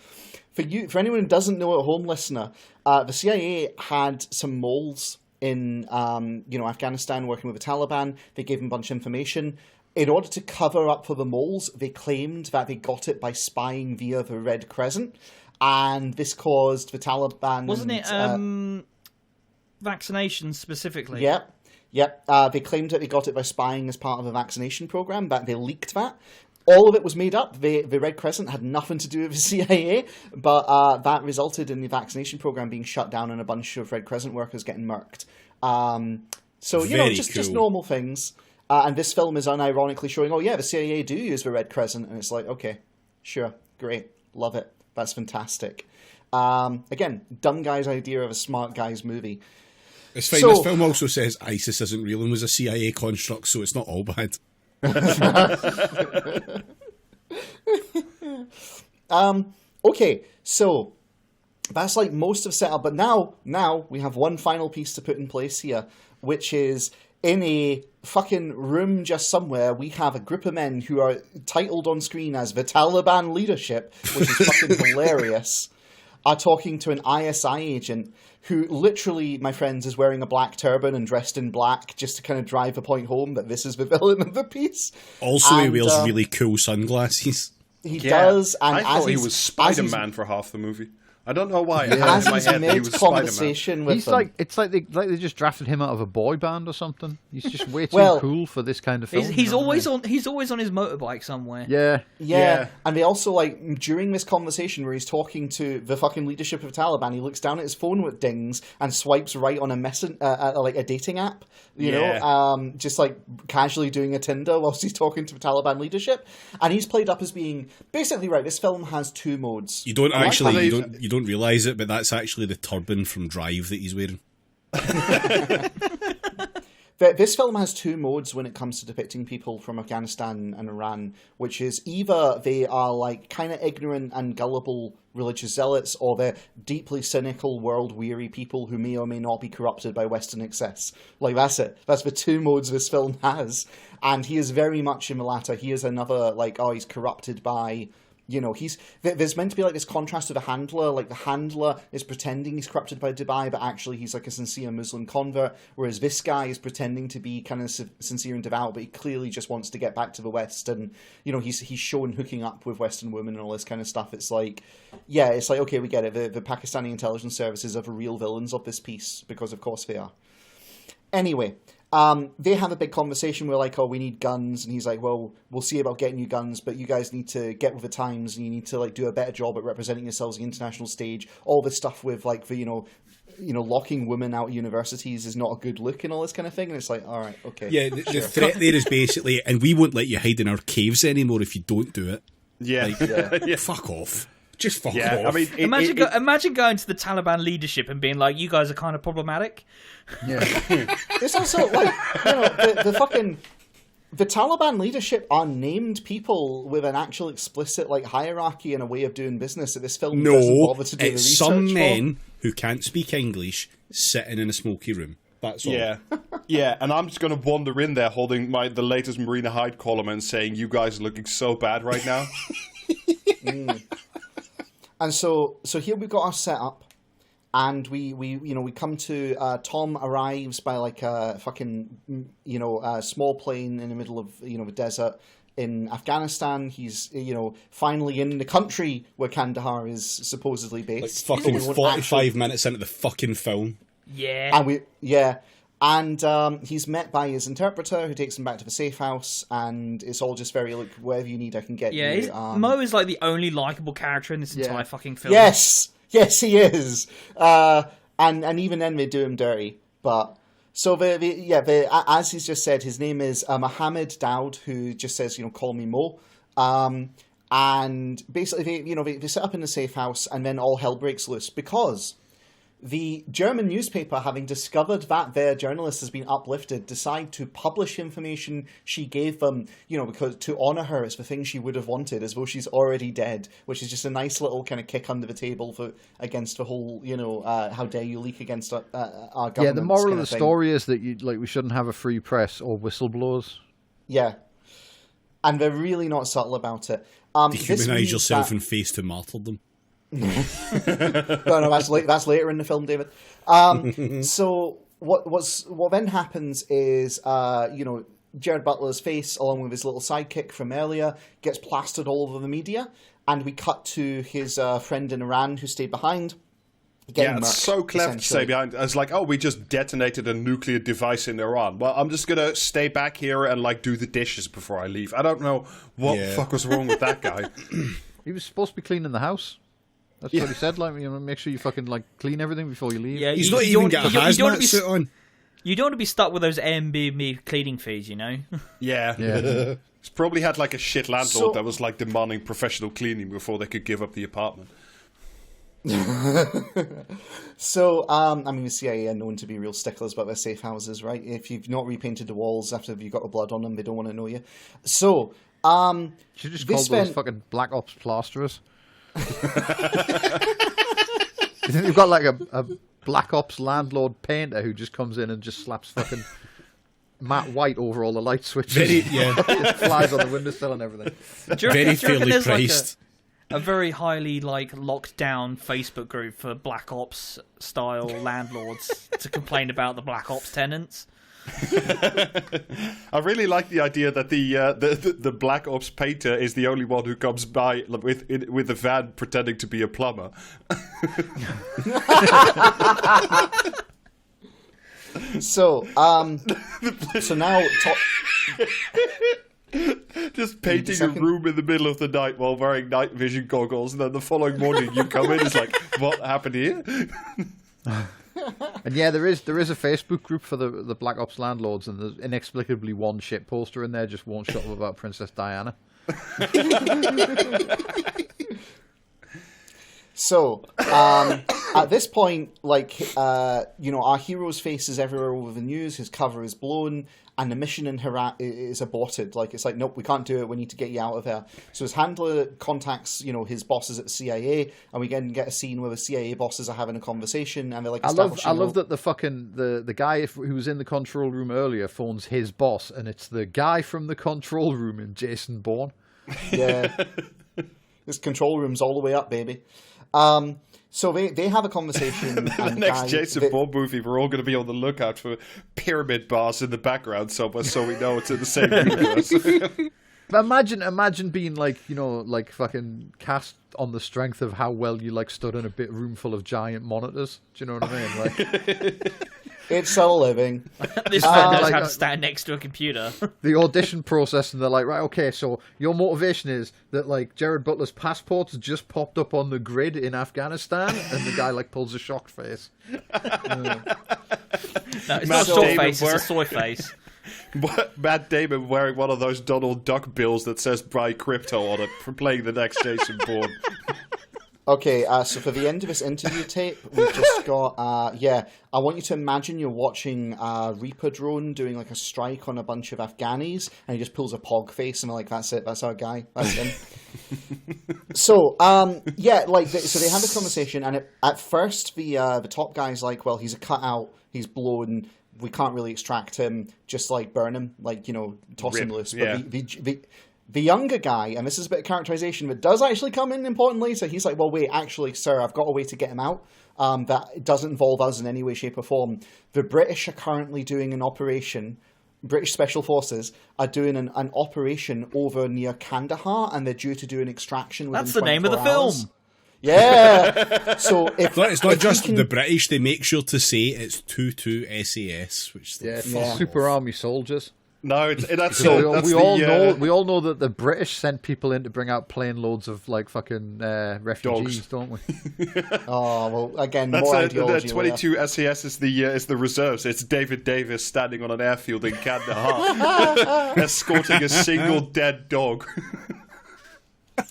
For anyone who doesn't know at home, listener, the CIA had some moles in Afghanistan working with the Taliban. They gave them a bunch of information. In order to cover up for the moles, they claimed that they got it by spying via the Red Crescent, and this caused the Taliban... Wasn't it vaccinations specifically? Yep. They claimed that they got it by spying as part of a vaccination program, but they leaked that. All of it was made up. The Red Crescent had nothing to do with the CIA, but that resulted in the vaccination program being shut down and a bunch of Red Crescent workers getting murked. Just normal things. And this film is unironically showing, oh yeah, the CIA do use the Red Crescent, and it's like, okay, sure, great, love it, that's fantastic. Again, dumb guy's idea of a smart guy's movie. It's fine. This film also says ISIS isn't real and was a CIA construct, so it's not all bad. Okay, so that's like most of setup, but now we have one final piece to put in place here, which is in a fucking room just somewhere, we have a group of men who are titled on screen as the Taliban leadership, which is fucking hilarious, are talking to an ISI agent who literally, my friends, is wearing a black turban and dressed in black just to kind of drive the point home that this is the villain of the piece. Also, he wears really cool sunglasses. He does. And I thought he was Spider-Man for half the movie. I don't know why. As he's mid-conversation with them. It's like they just drafted him out of a boy band or something. He's just way too cool for this kind of film. He's always on his motorbike somewhere. Yeah. And they also, like, during this conversation where he's talking to the fucking leadership of Taliban, he looks down at his phone with dings and swipes right on a dating app, you know, just like casually doing a Tinder whilst he's talking to the Taliban leadership. And he's played up as being basically right. This film has two modes. You don't actually you don't realise it, but that's actually the turban from Drive that he's wearing. This film has two modes when it comes to depicting people from Afghanistan and Iran, which is either they are like kind of ignorant and gullible religious zealots, or they're deeply cynical, world-weary people who may or may not be corrupted by Western excess. Like, that's it. That's the two modes this film has. And he is very much in the latter. He is another, like, he's corrupted by there's meant to be like this contrast to the handler. Like the handler is pretending he's corrupted by Dubai, but actually he's like a sincere Muslim convert, whereas this guy is pretending to be kind of sincere and devout, but he clearly just wants to get back to the West. And he's shown hooking up with Western women and all this kind of stuff. It's like, okay, we get it. The Pakistani intelligence services are the real villains of this piece, because of course they are. Anyway, they have a big conversation. We're like, oh, we need guns. And he's like, well, we'll see about getting you guns, but you guys need to get with the times and you need to like do a better job at representing yourselves on the international stage. All this stuff with like the, locking women out of universities is not a good look and all this kind of thing. And it's like, all right, okay. Yeah, the threat there is basically, and we won't let you hide in our caves anymore if you don't do it. Yeah. Like, fuck off. Just fuck off. I mean, imagine going to the Taliban leadership and being like, you guys are kind of problematic. Yeah. It's also like, the Taliban leadership are named people with an actual explicit like hierarchy and a way of doing business that this film doesn't bother to do the research some men who can't speak English sitting in a smoky room. That's all. Yeah, and I'm just going to wander in there holding the latest Marina Hyde column and saying, you guys are looking so bad right now. And so here we've got our setup, and we come to Tom arrives by like a fucking small plane in the middle of the desert in Afghanistan. He's finally in the country where Kandahar is supposedly based. Like fucking 45 minutes into the fucking film. Yeah. And he's met by his interpreter, who takes him back to the safe house, and it's all just very like, whatever you need, I can get you. Yeah, Mo is like the only likable character in this entire fucking film. Yes, he is. And even then they do him dirty. But so as he's just said, his name is Mohammed Dowd, who just says, call me Mo. And basically, they set up in the safe house, and then all hell breaks loose because the German newspaper, having discovered that their journalist has been uplifted, decide to publish information she gave them, because to honour her is the thing she would have wanted, as though she's already dead, which is just a nice little kind of kick under the table against the whole, how dare you leak against our government. Yeah, the moral of the story is that we shouldn't have a free press or whistleblowers. Yeah. And they're really not subtle about it. Dehumanize yourself and face to martyrdom. No, that's later in the film, David. So what then happens is Gerard Butler's face, along with his little sidekick from earlier, gets plastered all over the media, and we cut to his friend in Iran who stayed behind. It's so clever to stay behind. It's like, oh, we just detonated a nuclear device in Iran. Well, I'm just gonna stay back here and like do the dishes before I leave. I don't know what the fuck was wrong with that guy. He was supposed to be cleaning the house. That's what he said. Like, make sure you fucking like clean everything before you leave. Yeah, he's not even got a hazmat suit on. You don't want to be stuck with those Airbnb cleaning fees, Yeah. He's probably had like a shit landlord that was like demanding professional cleaning before they could give up the apartment. So, the CIA are known to be real sticklers about their safe houses, right? If you've not repainted the walls after you've got the blood on them, they don't want to know you. So, you should just call those fucking Black Ops plasterers. You've got like a Black Ops landlord painter who just comes in and just slaps fucking matte white over all the light switches. It flies on the windowsill and everything. Very fairly priced. A very highly locked down Facebook group for Black Ops style landlords to complain about the Black Ops tenants. I really like the idea that the Black Ops painter is the only one who comes by with a van pretending to be a plumber. So now just painting a room in the middle of the night while wearing night vision goggles, and then the following morning you come in, it's like, what happened here? And yeah, there is a Facebook group for the Black Ops landlords, and there's inexplicably one shit poster in there, just one shot of about Princess Diana. So, at this point, our hero's face is everywhere over the news, his cover is blown, and the mission in Herat is aborted. It's like, nope, we can't do it, we need to get you out of there. So his handler contacts, his bosses at the CIA, and we get a scene where the CIA bosses are having a conversation, and they're like, I love that the guy who was in the control room earlier phones his boss, and it's the guy from the control room in Jason Bourne. Yeah. This control room's all the way up, baby. So they have a conversation. The next Jason Bourne movie, we're all going to be on the lookout for pyramid bars in the background somewhere, so we know it's in the same universe. But imagine being like, you know, like fucking cast on the strength of how well you like stood in a bit room full of giant monitors. Do you know what I mean? Like, it's a living. This man knows how to stand next to a computer. The audition process, and they're like, right, okay, so your motivation is that like Gerard Butler's passport's just popped up on the grid in Afghanistan, and the guy like pulls a shocked face. No, it's not a shocked face; it's a soy face. Matt Damon wearing one of those Donald Duck bills that says "Buy Crypto" on it for playing the next Jason Bourne. Okay, so for the end of this interview tape, we've just got, I want you to imagine you're watching a Reaper drone doing like a strike on a bunch of Afghanis, and he just pulls a pog face, and we're like, that's it, that's our guy, that's him. So, so they have this conversation, and at first the top guy's like, well, he's a cutout, he's blown, we can't really extract him, just like burn him, like, you know, toss him loose. But the younger guy, and this is a bit of characterization that does actually come in important later, he's like, well, wait, actually, sir, I've got a way to get him out that doesn't involve us in any way, shape, or form. The British are currently doing an operation, British Special Forces are doing an operation over near Kandahar, and they're due to do an extraction within 24 hours. That's the name of the film! Yeah. So it's not just the British; they make sure to say it's 22 SAS, which Super Army soldiers. No, that's we all know that the British sent people in to bring out plane loads of like fucking refugees, don't we? Oh well, again, that's more ideology. The 22 SAS is the reserves. It's David Davis standing on an airfield in Kandahar, escorting a single dead dog.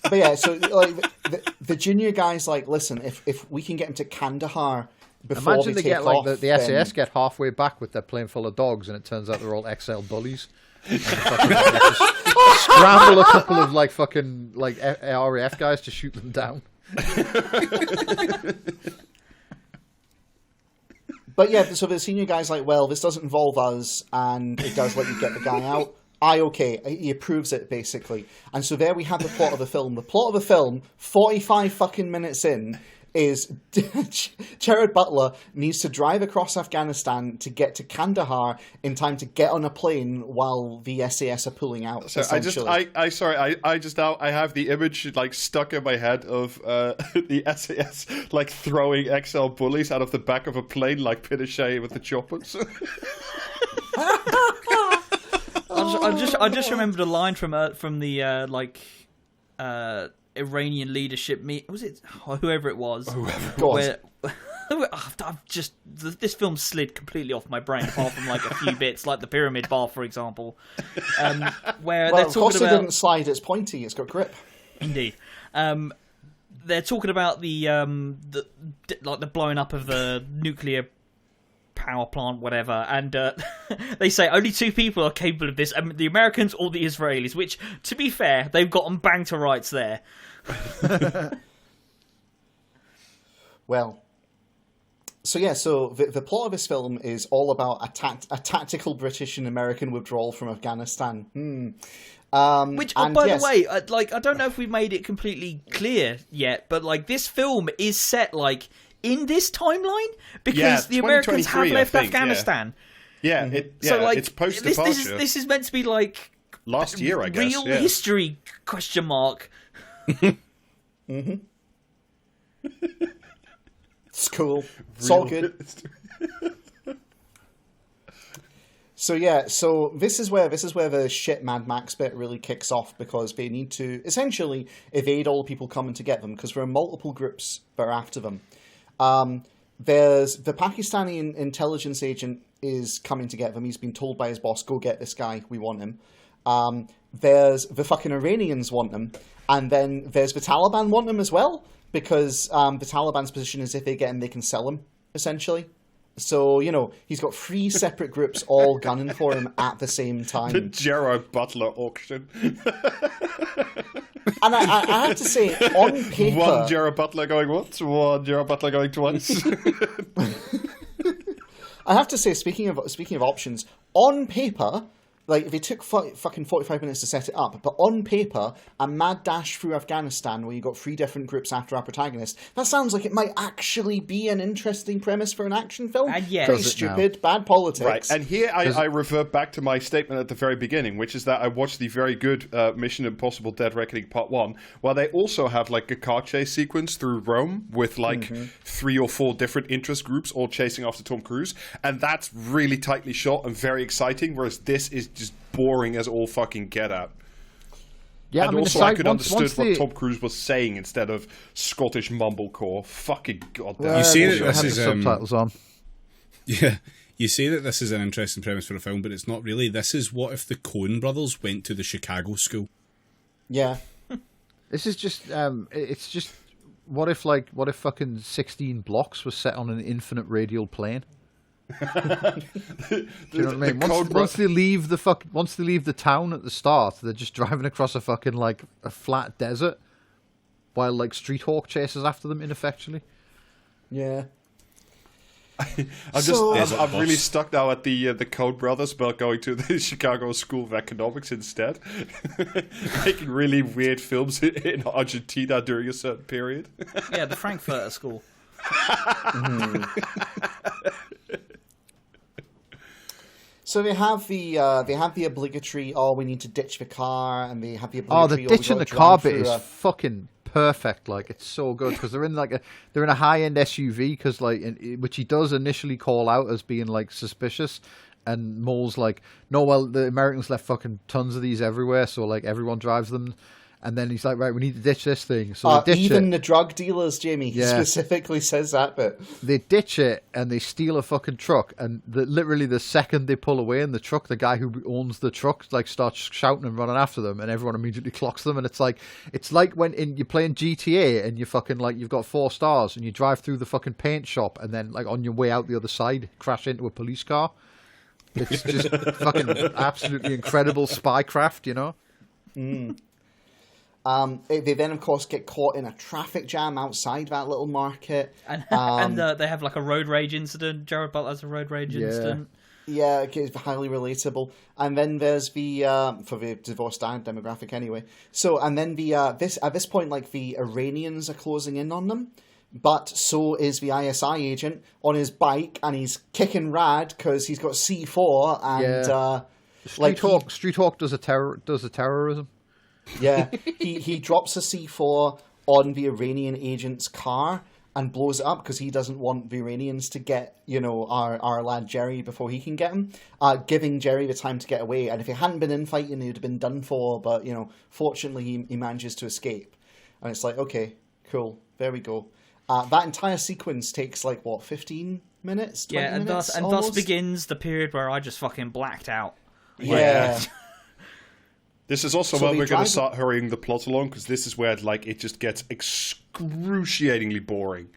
But yeah, so like the junior guy's like, listen, if we can get him to Kandahar before imagine they get take like off, the SAS get halfway back with their plane full of dogs, and it turns out they're all XL bullies. And scramble a couple of like fucking like RAF guys to shoot them down. But yeah, so the senior guy's like, well, this doesn't involve us, and it does let you get the guy out. Okay, he approves it, basically. And so there we have the plot of the film. The plot of the film, 45 fucking minutes in, is Gerard Butler needs to drive across Afghanistan to get to Kandahar in time to get on a plane while the SAS are pulling out. So I have the image like stuck in my head of the SAS like throwing XL bullies out of the back of a plane like Pinochet with the choppers. I just remembered a line from the Iranian leadership meet. Was it whoever it was? Where this film slid completely off my brain, apart from like a few bits, like the pyramid bar, for example. Where well, of course it didn't slide. It's pointy. It's got grip. Indeed. They're talking about the blowing up of the nuclear power plant, whatever, and they say only 2 people are capable of this, the Americans or the Israelis, which, to be fair, they've got them bang to rights there. Well, so the plot of this film is all about a tactical British and American withdrawal from Afghanistan. Which, by the way, I don't know if we've made it completely clear yet, but like this film is set like in this timeline because the Americans have left Afghanistan. Yeah, so like it's post departure. This is meant to be like last year, I guess. Real history ? Mm-hmm. It's cool. It's all good. So this is where the shit Mad Max bit really kicks off, because they need to essentially evade all the people coming to get them, because there are multiple groups that are after them. There's the Pakistani intelligence agent is coming to get them. He's been told by his boss, go get this guy, we want him. There's the fucking Iranians want him, and then there's the Taliban want him as well, because the Taliban's position is if they get him, they can sell him, essentially. So, he's got 3 separate groups all gunning for him at the same time. The Gerard Butler auction. And I have to say, on paper... One Gerard Butler going once, one Gerard Butler going twice. I have to say, speaking of options, on paper, Like, if it took fucking 45 minutes to set it up, but on paper, a mad dash through Afghanistan where you got 3 different groups after our protagonist, that sounds like it might actually be an interesting premise for an action film. And yes. Pretty stupid, bad politics. Right, and here I revert back to my statement at the very beginning, which is that I watched the very good Mission Impossible Dead Reckoning Part 1, where they also have, like, a car chase sequence through Rome with, like, 3 or 4 different interest groups all chasing after Tom Cruise, and that's really tightly shot and very exciting, whereas this is just boring as all fucking get out. Yeah, and I mean, also aside, I could once understand what Tom Cruise was saying instead of Scottish mumblecore. Fucking goddamn. You see that this is subtitles on. Yeah, you say that this is an interesting premise for a film, but it's not really. This is what if the Coen brothers went to the Chicago school. Yeah. This is just, it's just, what if fucking 16 blocks was set on an infinite radial plane? Do you know what I mean? Once they leave the town at the start, they're just driving across a fucking, like, a flat desert while, like, Street Hawk chases after them ineffectually. Yeah. I'm really stuck now at the Coen brothers about going to the Chicago School of Economics instead. Making really weird films in Argentina during a certain period. Yeah, the Frankfurter School. So they have the obligatory, we need to ditch the car, and they have the obligatory, the ditching the car bit is fucking perfect. Like, it's so good because they're in a high end SUV because, like, which he does initially call out as being, like, suspicious, and Mole's like, no, well, the Americans left fucking tons of these everywhere, so, like, everyone drives them. And then he's like, right, we need to ditch this thing. So they ditch even it. The drug dealers, Jamie, he specifically says that bit. They ditch it and they steal a fucking truck. And literally the second they pull away in the truck, the guy who owns the truck, like, starts shouting and running after them, and everyone immediately clocks them. And it's like when you're playing GTA and you fucking, like, you've got 4 stars and you drive through the fucking paint shop, and then, like, on your way out the other side, crash into a police car. It's just fucking absolutely incredible spycraft, you know? Mm. They then, of course, get caught in a traffic jam outside that little market. And they have, like, a road rage incident. Gerard Butler has a road rage incident. Yeah, it's highly relatable. And then there's for the divorced dad demographic anyway. So, and then at this point, like, the Iranians are closing in on them. But so is the ISI agent on his bike, and he's kicking rad because he's got C4 and Street Hawk does a terrorism. Yeah, he drops a C4 on the Iranian agent's car and blows it up because he doesn't want the Iranians to get, our lad Jerry before he can get him, giving Jerry the time to get away. And if he hadn't been in fighting, he would have been done for. But, fortunately, he manages to escape. And it's like, okay, cool, there we go. That entire sequence takes, 15 minutes, 20 minutes? And thus begins the period where I just fucking blacked out. Yeah. This is also where we're going to start hurrying the plot along, because this is where it just gets excruciatingly boring.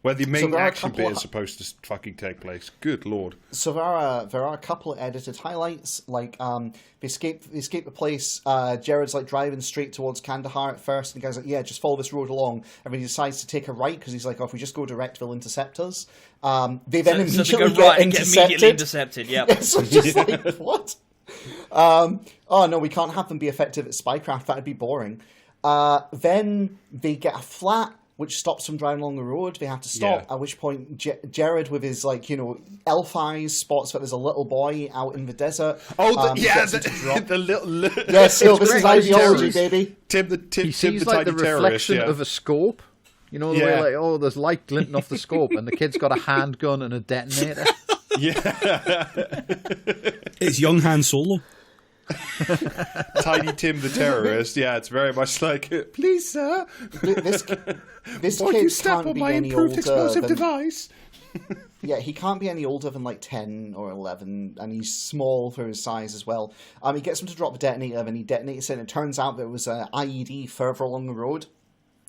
Where the main action bit is supposed to fucking take place. Good lord. So there are a couple of edited highlights. Like, they escape the place. Jared's, like, driving straight towards Kandahar at first, and the guy's like, yeah, just follow this road along. And then he decides to take a right, because he's like, if we just go direct, they'll intercept us. They then immediately get intercepted. Yep. Yeah, so just like, what? Oh no, we can't have them be effective at spycraft. That'd be boring. Then they get a flat, which stops them driving along the road. They have to stop. Yeah. At which point, Jared, with his elf eyes, spots that there's a little boy out in the desert. Oh, the little. Yeah, so this is ideology, baby. He sees the reflection of a scope. You know the way, there's light glinting off the scope, and the kid's got a handgun and a detonator. Yeah, it's young Han Solo. Tiny Tim the terrorist. Yeah, it's very much like, please, sir, this won't kid you step can't on be my any improved older explosive than, device. Yeah, he can't be any older than 10 or 11, and he's small for his size as well. He gets him to drop the detonator, and he detonates it, and it turns out there was an IED further along the road.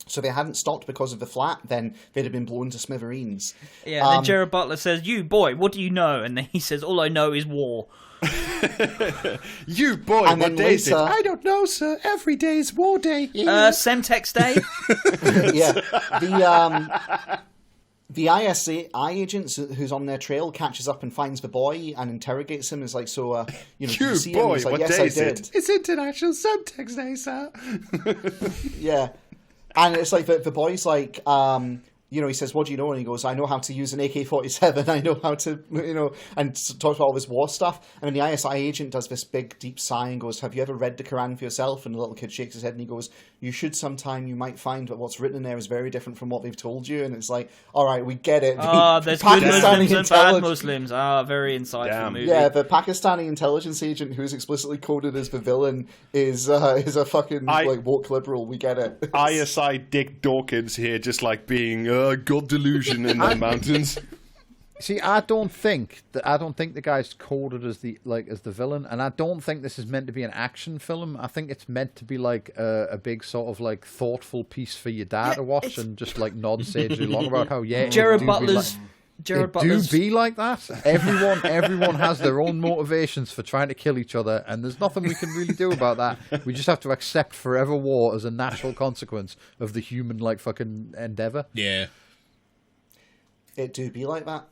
So they hadn't stopped because of the flat, then they'd have been blown to smithereens. Yeah, and then Gerard Butler says, you boy, what do you know? And then he says, all I know is war. You boy, and what day is it? I don't know, sir. Every day is war day. Semtex day? Yeah. The ISI agent who's on their trail catches up and finds the boy and interrogates him. Is like, so, did you see him? He's like, what yes, day I is did. it? It's International Subtext Day, sir. Yeah. And it's like, the boy's like, he says, what do you know? And he goes, I know how to use an AK-47. I know how to, and talks about all this war stuff. And then the ISI agent does this big, deep sigh and goes, have you ever read the Quran for yourself? And the little kid shakes his head and he goes, you should sometime. You might find that what's written in there is very different from what they've told you. And it's like, all right, we get it. There's good Muslims and bad Muslims. Very insightful movie. Yeah, the Pakistani intelligence agent who's explicitly coded as the villain is a fucking woke liberal. We get it. ISI Dick Dawkins here, just like being God delusion in the mountains. See, I don't think the guy's coded as the villain, and I don't think this is meant to be an action film. I think it's meant to be like a big sort of like thoughtful piece for your dad to watch and just like nod sagely along about how Gerard Butler's. Do be like that. Everyone has their own motivations for trying to kill each other, and there's nothing we can really do about that. We just have to accept forever war as a natural consequence of the human like fucking endeavor. Yeah. It do be like that.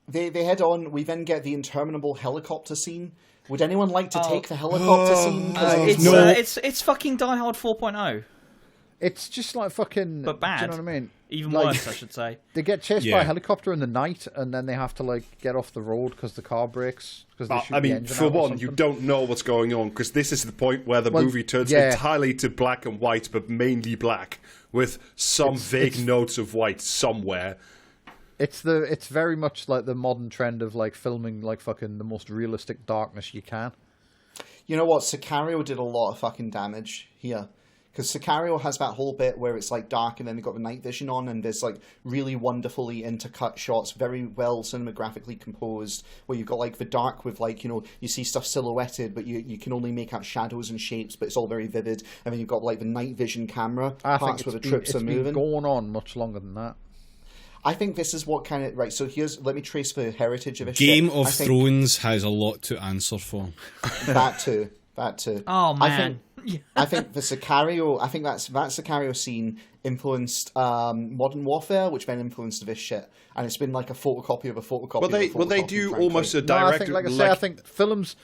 They head on. We then get the interminable helicopter scene. Would anyone like to take the helicopter scene? It's fucking Die Hard 4.0. It's just like fucking... But bad. Do you know what I mean? Even worse, I should say. They get chased by a helicopter in the night, and then they have to like get off the road because the car breaks. For one, you don't know what's going on, because this is the point where the movie turns entirely to black and white, but mainly black, with some vague notes of white somewhere. It's very much like the modern trend of like filming like fucking the most realistic darkness you can. You know what? Sicario did a lot of fucking damage here. Because Sicario has that whole bit where it's like dark and then they've got the night vision on, and there's like really wonderfully intercut shots, very well cinematographically composed, where you've got like the dark with like, you see stuff silhouetted, but you can only make out shadows and shapes, but it's all very vivid. And then you've got like the night vision camera parts where the trips are moving. It's been going on much longer than that. I think this is what kind of... Right, so let me trace the heritage of this Game of Thrones has a lot to answer for. That too. Oh, man. I think the Sicario... I think that Sicario scene influenced Modern Warfare, which then influenced this shit. And it's been like a photocopy of a photocopy Well, they do almost a direct... I think films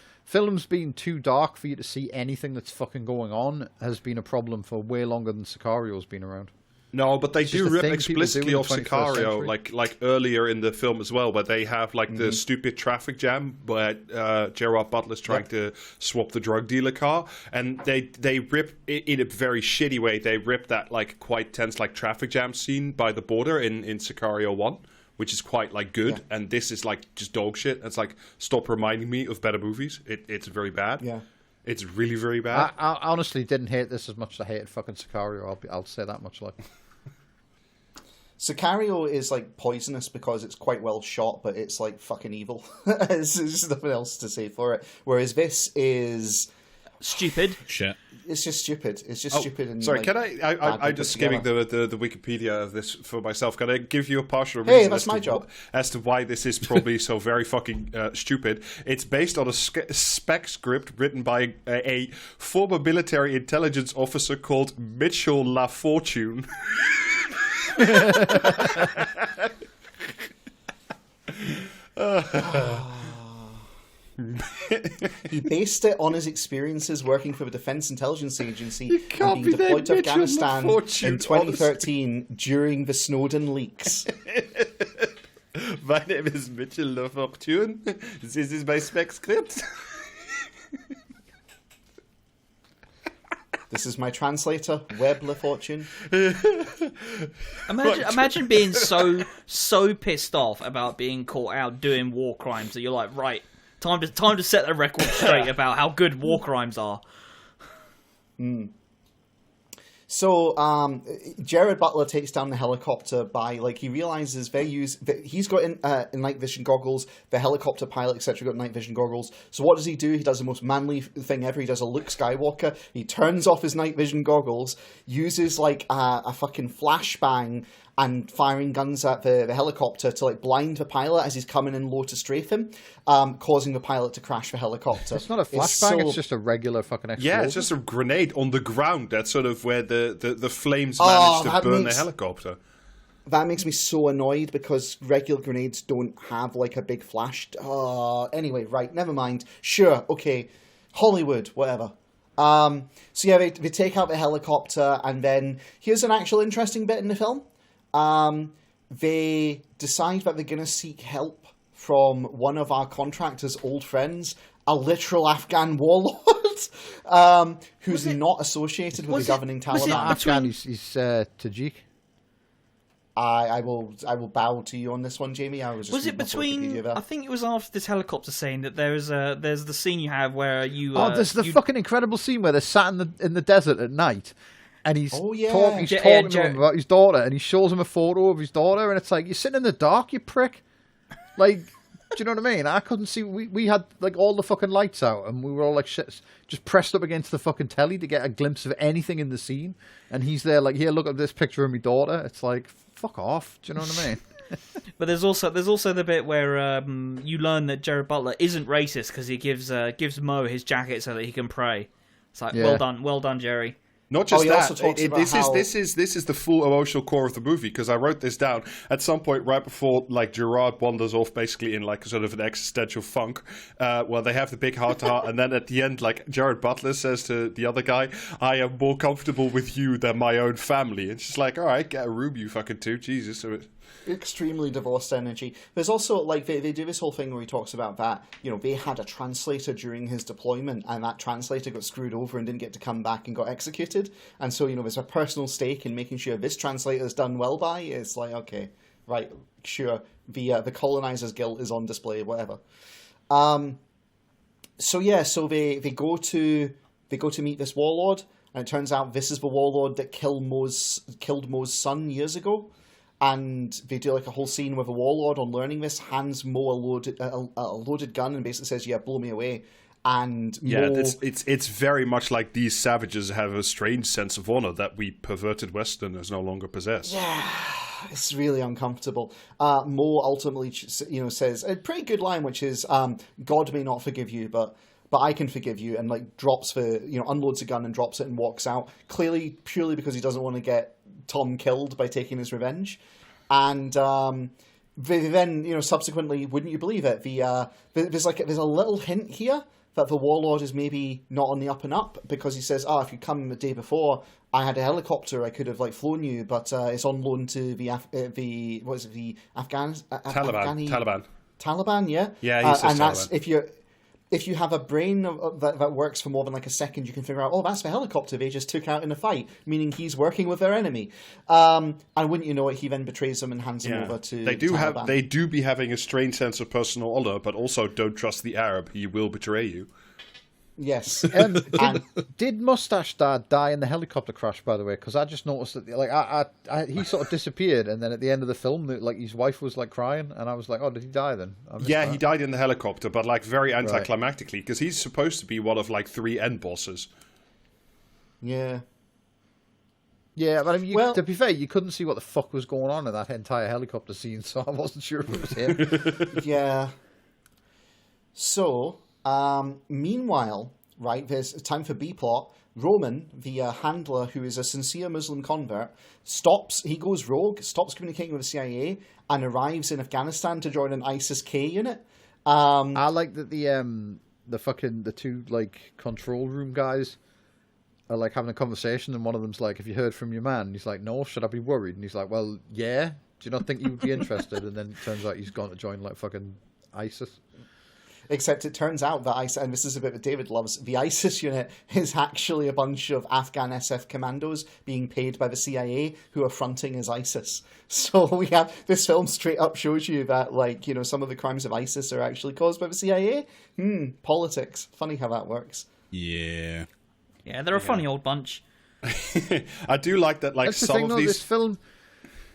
being too dark for you to see anything that's fucking going on has been a problem for way longer than Sicario's been around. No, but they do rip explicitly off Sicario, like earlier in the film as well, where they have like the stupid traffic jam where Gerard Butler's trying to swap the drug dealer car, and they rip in a very shitty way. They rip that like quite tense like traffic jam scene by the border in Sicario 1, which is quite like good, and this is like just dog shit. It's like, stop reminding me of better movies. It's very bad. Yeah. It's really very bad. I honestly didn't hate this as much as I hated fucking Sicario. I'll say that much. Like, Sicario is like poisonous because it's quite well shot, but it's like fucking evil. There's just nothing else to say for it. Whereas this is stupid. Shit. It's just stupid. It's just stupid. And sorry, like, can I'm just skimming the Wikipedia of this for myself. Can I give you a partial reason? Hey, that's my job. As to why this is probably so very fucking stupid. It's based on a spec script written by a former military intelligence officer called Mitchell LaFortune. He based it on his experiences working for the Defense Intelligence Agency and being deployed to Afghanistan in 2013 during the Snowden leaks. My name is Mitchell LaFortune. This is my spec script. This is my translator, Web LaFortune. Imagine being so pissed off about being caught out doing war crimes that you're like, right, time to set the record straight about how good war crimes are. So, Gerard Butler takes down the helicopter by, like, he realizes he's got in night vision goggles, the helicopter pilot, etc., got night vision goggles. So what does he do? He does the most manly thing ever. He does a Luke Skywalker. He turns off his night vision goggles, uses, like, a fucking flashbang and firing guns at the helicopter to like blind the pilot as he's coming in low to strafe him, causing the pilot to crash the helicopter. It's not a flashbang, it's just a regular fucking explosion. Yeah, it's just a grenade on the ground. That's sort of where the flames manage to burn the helicopter. That makes me so annoyed because regular grenades don't have like a big flash. Anyway, right, never mind. Sure, okay. Hollywood, whatever. So yeah, they take out the helicopter, and then here's an actual interesting bit in the film. They decide that they're going to seek help from one of our contractor's old friends, a literal Afghan warlord, who's not associated with the governing Taliban. Afghan, he's Tajik. I will bow to you on this one, Jamie. Was it between? I think it was after this helicopter scene that there's the scene you have where you. There's the fucking incredible scene where they're sat in the desert at night, and he's talking to him about his daughter, and he shows him a photo of his daughter, and it's like, you're sitting in the dark, you prick. Like, do you know what I mean? I couldn't see. We had like all the fucking lights out, and we were all like shit, just pressed up against the fucking telly to get a glimpse of anything in the scene. And he's there like, here, look at this picture of my daughter. It's like, fuck off. Do you know what I mean? But there's also the bit where you learn that Gerard Butler isn't racist because he gives Mo his jacket so that he can pray. It's like, well done, Jerry. Not just that. This is the full emotional core of the movie, because I wrote this down at some point right before like Gerard wanders off basically in like sort of an existential funk. Well, they have the big heart-to-heart, and then at the end, like Gerard Butler says to the other guy, "I am more comfortable with you than my own family." And she's like, "All right, get a room, you fucking two, Jesus." Extremely divorced energy. There's also like they do this whole thing where he talks about that, you know, they had a translator during his deployment, and that translator got screwed over and didn't get to come back and got executed. And so, you know, there's a personal stake in making sure this translator is done well by. It's like, okay, right, sure, the colonizer's guilt is on display, whatever. So they go to meet this warlord, and it turns out this is the warlord that killed Mo's son years ago. And they do like a whole scene with a warlord on learning this, hands Mo a loaded gun and basically says, "Yeah, blow me away." And yeah, Mo... it's very much like these savages have a strange sense of honor that we perverted Westerners no longer possess. Yeah, it's really uncomfortable. Mo ultimately, says a pretty good line, which is, "God may not forgive you, but I can forgive you," and like unloads a gun and drops it and walks out. Clearly, purely because he doesn't want to get Tom killed by taking his revenge. And they then, subsequently, wouldn't you believe it, there's a little hint here that the warlord is maybe not on the up and up, because he says, if you come the day before, I had a helicopter, I could have like flown you, but it's on loan to the Taliban, yeah? Yeah, he says and Taliban. That's, if you have a brain that works for more than like a second, you can figure out, that's the helicopter they just took out in a fight, meaning he's working with their enemy. And wouldn't you know it, he then betrays them and hands him over to Taliban. They do be having a strange sense of personal honor, but also don't trust the Arab. He will betray you. Yes. Did Mustache Dad die in the helicopter crash, by the way? Because I just noticed that he sort of disappeared, and then at the end of the film, like his wife was like crying, and I was like, "Oh, did he die then?" Yeah, he died in the helicopter, but like very anticlimactically, because he's supposed to be one of like 3 end bosses. Yeah. Yeah, but I mean, to be fair, you couldn't see what the fuck was going on in that entire helicopter scene, so I wasn't sure if it was him. Yeah. So. Meanwhile, right, there's time for B-plot. Roman, the handler, who is a sincere Muslim convert, he goes rogue, stops communicating with the CIA, and arrives in Afghanistan to join an ISIS-K unit. I like that the two like control room guys are like having a conversation, and one of them's like, "Have you heard from your man?" And he's like, "No, should I be worried?" And he's like, "Well, yeah. Do you not think you would be interested?" And then it turns out he's gone to join like fucking ISIS. Except it turns out that ISIS, and this is a bit that David loves, the ISIS unit is actually a bunch of Afghan SF commandos being paid by the CIA who are fronting as ISIS. So we have, this film straight up shows you that, like, some of the crimes of ISIS are actually caused by the CIA. Politics. Funny how that works. Yeah. Yeah, they're a funny old bunch. I do like that, like, that's the some thing, of though, these...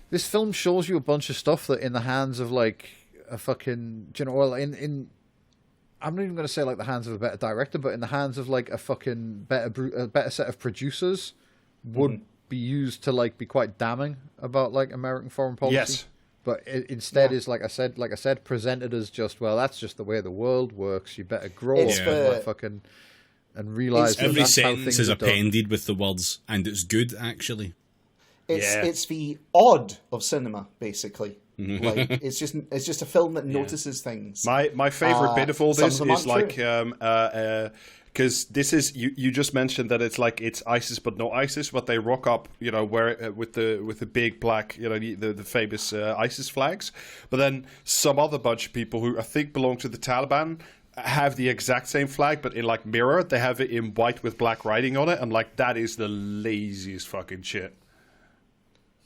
This film shows you a bunch of stuff that in the hands of, like, a fucking... I'm not even going to say like the hands of a better director, but in the hands of like a fucking better set of producers would be used to like be quite damning about like American foreign policy. Yes. But it instead is like I said, presented as just, well, that's just the way the world works. You better grow up and fucking and realize that every that's sentence how things is are done. appended with the words, and it's good actually. It's the odd of cinema, basically. Like it's just a film that notices things. My favorite bit of all this is like because this is you just mentioned that it's ISIS but no ISIS, but they rock up where with the big black the famous ISIS flags, but then some other bunch of people who I think belong to the Taliban have the exact same flag, but in like mirror they have it in white with black writing on it, and like that is the laziest fucking shit.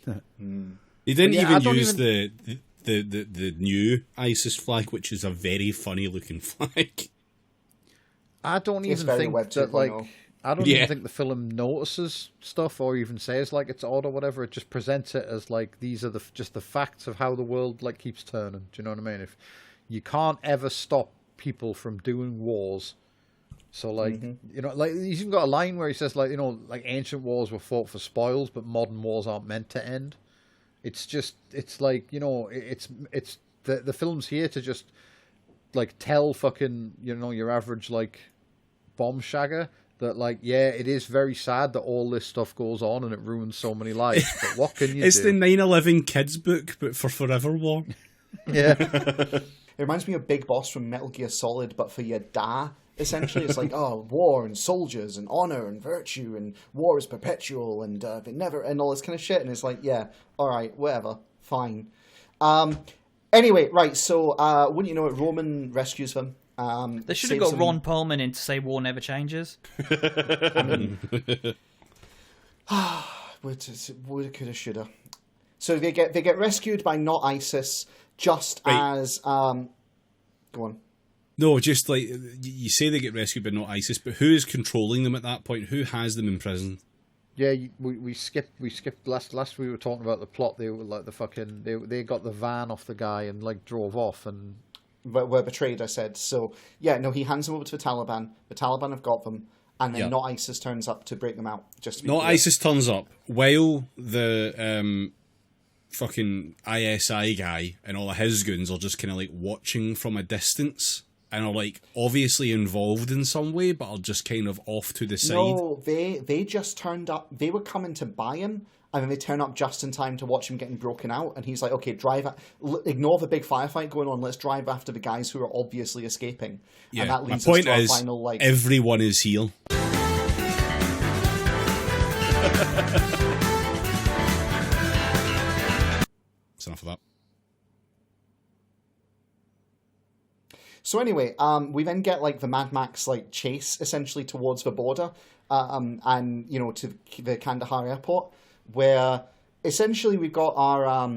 They didn't even use the new ISIS flag, which is a very funny looking flag. I don't even think that even think the film notices stuff or even says like it's odd or whatever. It just presents it as like these are just the facts of how the world like keeps turning. Do you know what I mean? If you can't ever stop people from doing wars, so like like he's even got a line where he says like like ancient wars were fought for spoils, but modern wars aren't meant to end. It's like it's the film's here to just like tell fucking your average like bomb shagger that like it is very sad that all this stuff goes on and it ruins so many lives, but what can you it's do? The 9/11 kids book but for forever war. It reminds me of Big Boss from Metal Gear Solid, but for your da. Essentially, it's like, war and soldiers and honor and virtue and war is perpetual and they never and all this kind of shit. And it's like, all right, whatever, fine. Anyway, right. So, wouldn't you know it? Roman rescues them. They should have got Ron Perlman in to say war never changes. I mean, woulda, coulda, shoulda. So they get rescued by not ISIS, just as go on. No, just like you say, they get rescued by not ISIS, but who is controlling them at that point? Who has them in prison? Yeah, we skipped last we were talking about the plot. They were like they got the van off the guy and like drove off and were betrayed. I said so. Yeah, no, he hands them over to the Taliban. The Taliban have got them, and then not ISIS turns up to break them out. Just to be clear. ISIS turns up while the fucking ISI guy and all of his goons are just kind of like watching from a distance. And are like obviously involved in some way, but are just kind of off to the side. No, they just turned up. They were coming to buy him, and then they turn up just in time to watch him getting broken out. And he's like, "Okay, ignore the big firefight going on. Let's drive after the guys who are obviously escaping." Yeah, and that leads my point us to is, our final like everyone is here. That's enough of that. So anyway, we then get like the Mad Max like chase essentially towards the border, and to the Kandahar airport, where essentially we've got our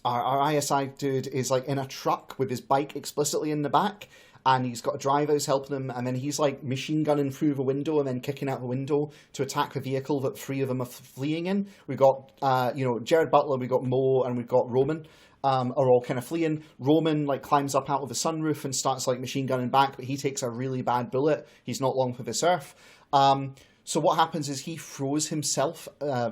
ISI dude is like in a truck with his bike explicitly in the back, and he's got a driver who's helping him, and then he's like machine gunning through the window and then kicking out the window to attack the vehicle that three of them are fleeing in. We got Gerard Butler, we got Mo, and we've got Roman. Are all kind of fleeing. Roman like climbs up out of the sunroof and starts like machine gunning back, but he takes a really bad bullet. He's not long for this earth. So what happens is he throws himself.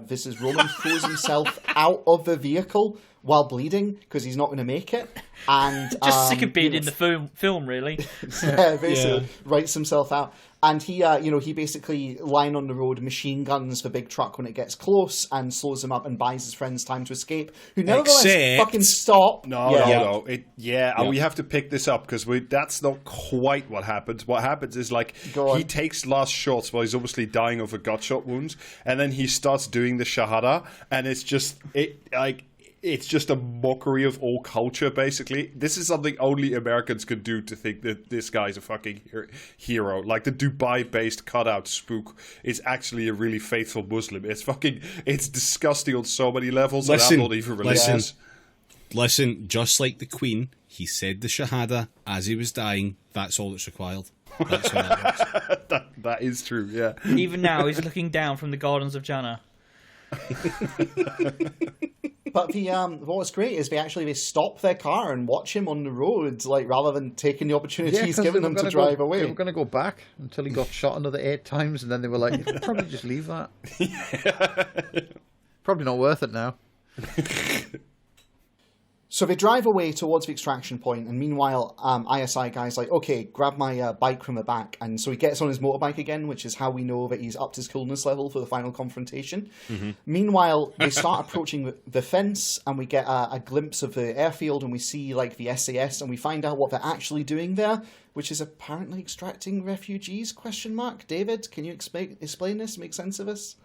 This is Roman throws himself out of the vehicle while bleeding because he's not going to make it. And just sick of being in the film, really. Basically writes himself out. And he, he basically, lying on the road, machine guns the big truck when it gets close and slows him up and buys his friends time to escape, who nevertheless fucking stop. No. We have to pick this up because that's not quite what happens. What happens is, like, he takes last shots while he's obviously dying of a gunshot wounds, and then he starts doing the Shahada, and it's just a mockery of all culture, basically. This is something only Americans could do to think that this guy's a fucking hero. Like, the Dubai-based cutout spook is actually a really faithful Muslim. It's disgusting on so many levels. Listen, and I'm not even religious. Listen, just like the Queen, he said the Shahada as he was dying. That's all that's required. That's how that works. That is true, yeah. Even now, he's looking down from the gardens of Jannah. But what's great is they stop their car and watch him on the road, like rather than taking the opportunity he's given them to drive away. They were going to go back until he got shot another 8 times, and then they were like, probably just leave that. Probably not worth it now. So they drive away towards the extraction point, and meanwhile, ISI guy's like, okay, grab my bike from the back. And so he gets on his motorbike again, which is how we know that he's upped his coolness level for the final confrontation. Mm-hmm. Meanwhile, they start approaching the fence, and we get a glimpse of the airfield, and we see like the SAS, and we find out what they're actually doing there, which is apparently extracting refugees, ? David, can you explain this, make sense of this?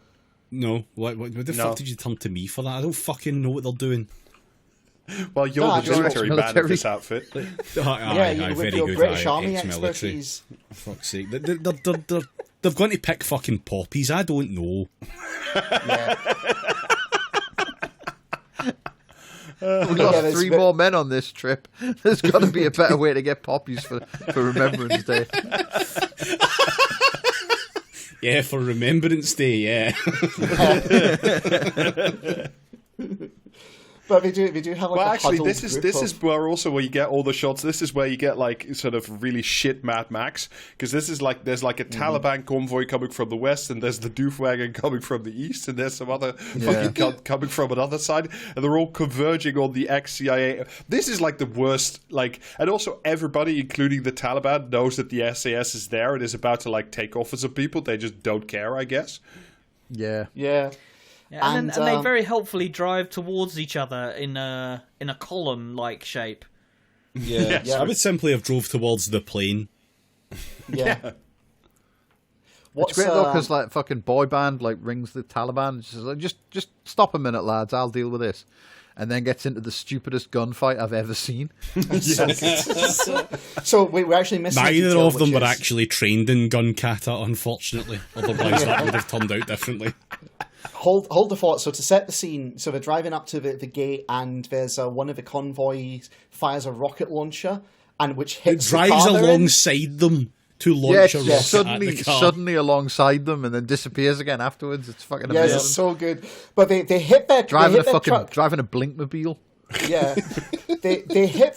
No. What the fuck did you turn to me for that? I don't fucking know what they're doing. Well, you're the military man of this outfit. With very your good. British Army ex-military. expertise. For fuck's sake. They've gone to pick fucking poppies. I don't know. Yeah. We lost 3 more men on this trip. There's got to be a better way to get poppies for Remembrance Day. Yeah, for Remembrance Day, yeah. But they do have like a actually, huddled this is where also where you get all the shots. This is where you get like sort of really shit Mad Max, because this is like there's like a Taliban convoy coming from the west, and there's the Doofwagon coming from the east, and there's some other fucking coming from another side, and they're all converging on the ex-CIA. This is like the worst, like, and also everybody, including the Taliban, knows that the SAS is there and is about to like take off some people. They just don't care, I guess. Yeah. Yeah, and they very helpfully drive towards each other in a column-like shape. Yeah. I would simply have drove towards the plane. Yeah. It's great though, because like fucking boy band like rings the Taliban. It's just, like, just stop a minute, lads. I'll deal with this. And then gets into the stupidest gunfight I've ever seen. So we're actually missing. Neither of them were actually trained in gun kata, unfortunately. Otherwise, that would have turned out differently. Hold the thought. So to set the scene, so they're driving up to the gate, and there's one of the convoys fires a rocket launcher, and which hits. It drives alongside them to launch a rocket suddenly, at the car. Suddenly alongside them, and then disappears again afterwards. It's fucking amazing. Yeah, it's so good. But they hit their driving a Blinkmobile. Yeah, they hit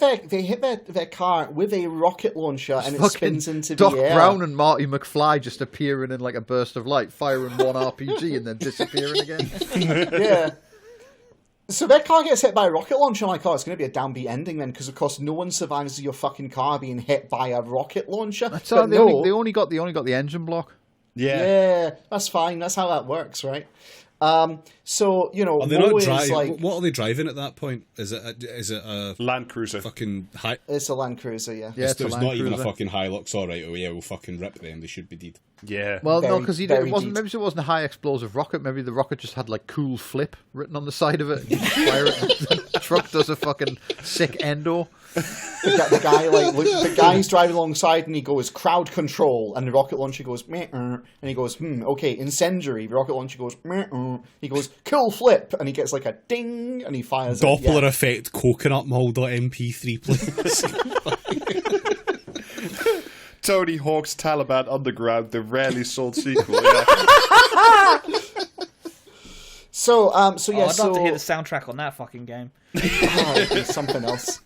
their car with a rocket launcher, and it spins into Doc the air. Brown and Marty McFly just appearing in like a burst of light, firing one RPG and then disappearing again. Yeah. So their car gets hit by a rocket launcher. I'm like, oh, it's going to be a downbeat ending then, because of course no one survives your fucking car being hit by a rocket launcher. They only got the engine block. Yeah, that's fine. That's how that works, right? So are they not driving? What are they driving at that point? Is it a Land Cruiser? Fucking high. It's a Land Cruiser, yeah. It's not even a fucking Hilux. All right, we'll fucking rip them. They should be dead. Yeah. Well, no, because it wasn't. Maybe it wasn't a high explosive rocket. Maybe the rocket just had like "cool flip" written on the side of it. Fire it. The truck does a fucking sick endo. The guy's driving alongside, and he goes crowd control, and the rocket launcher goes meh, and he goes okay, incendiary. The rocket launcher goes meh, he goes cool flip, and he gets like a ding, and he fires Doppler effect coconut mp3 please. Tony Hawk's Taliban Underground, the rarely sold sequel. Yeah. So yeah. I'd love to hear the soundtrack on that fucking game. It's something else.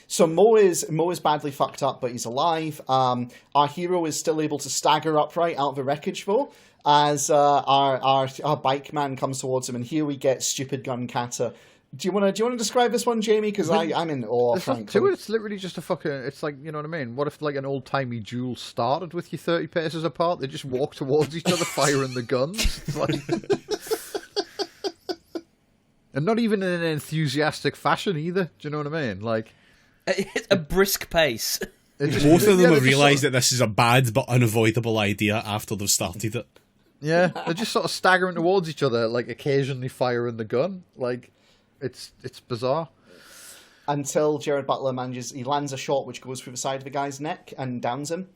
So Mo is badly fucked up, but he's alive. Our hero is still able to stagger upright out of the wreckage, though, as our bike man comes towards him, and here we get stupid gun kata. Do you want to describe this one, Jamie? Because I'm in awe, frankly. It's literally just a fucking. It's like, you know what I mean. What if like an old timey duel started with you 30 paces apart? They just walk towards each other, firing the guns. It's like... and not even in an enthusiastic fashion either. Do you know what I mean? Like. It's a brisk pace. Both of them have realised that this is a bad but unavoidable idea after they've started it. Yeah, they're just sort of staggering towards each other, like occasionally firing the gun. Like, it's bizarre. Until Gerard Butler he lands a shot which goes through the side of the guy's neck and downs him.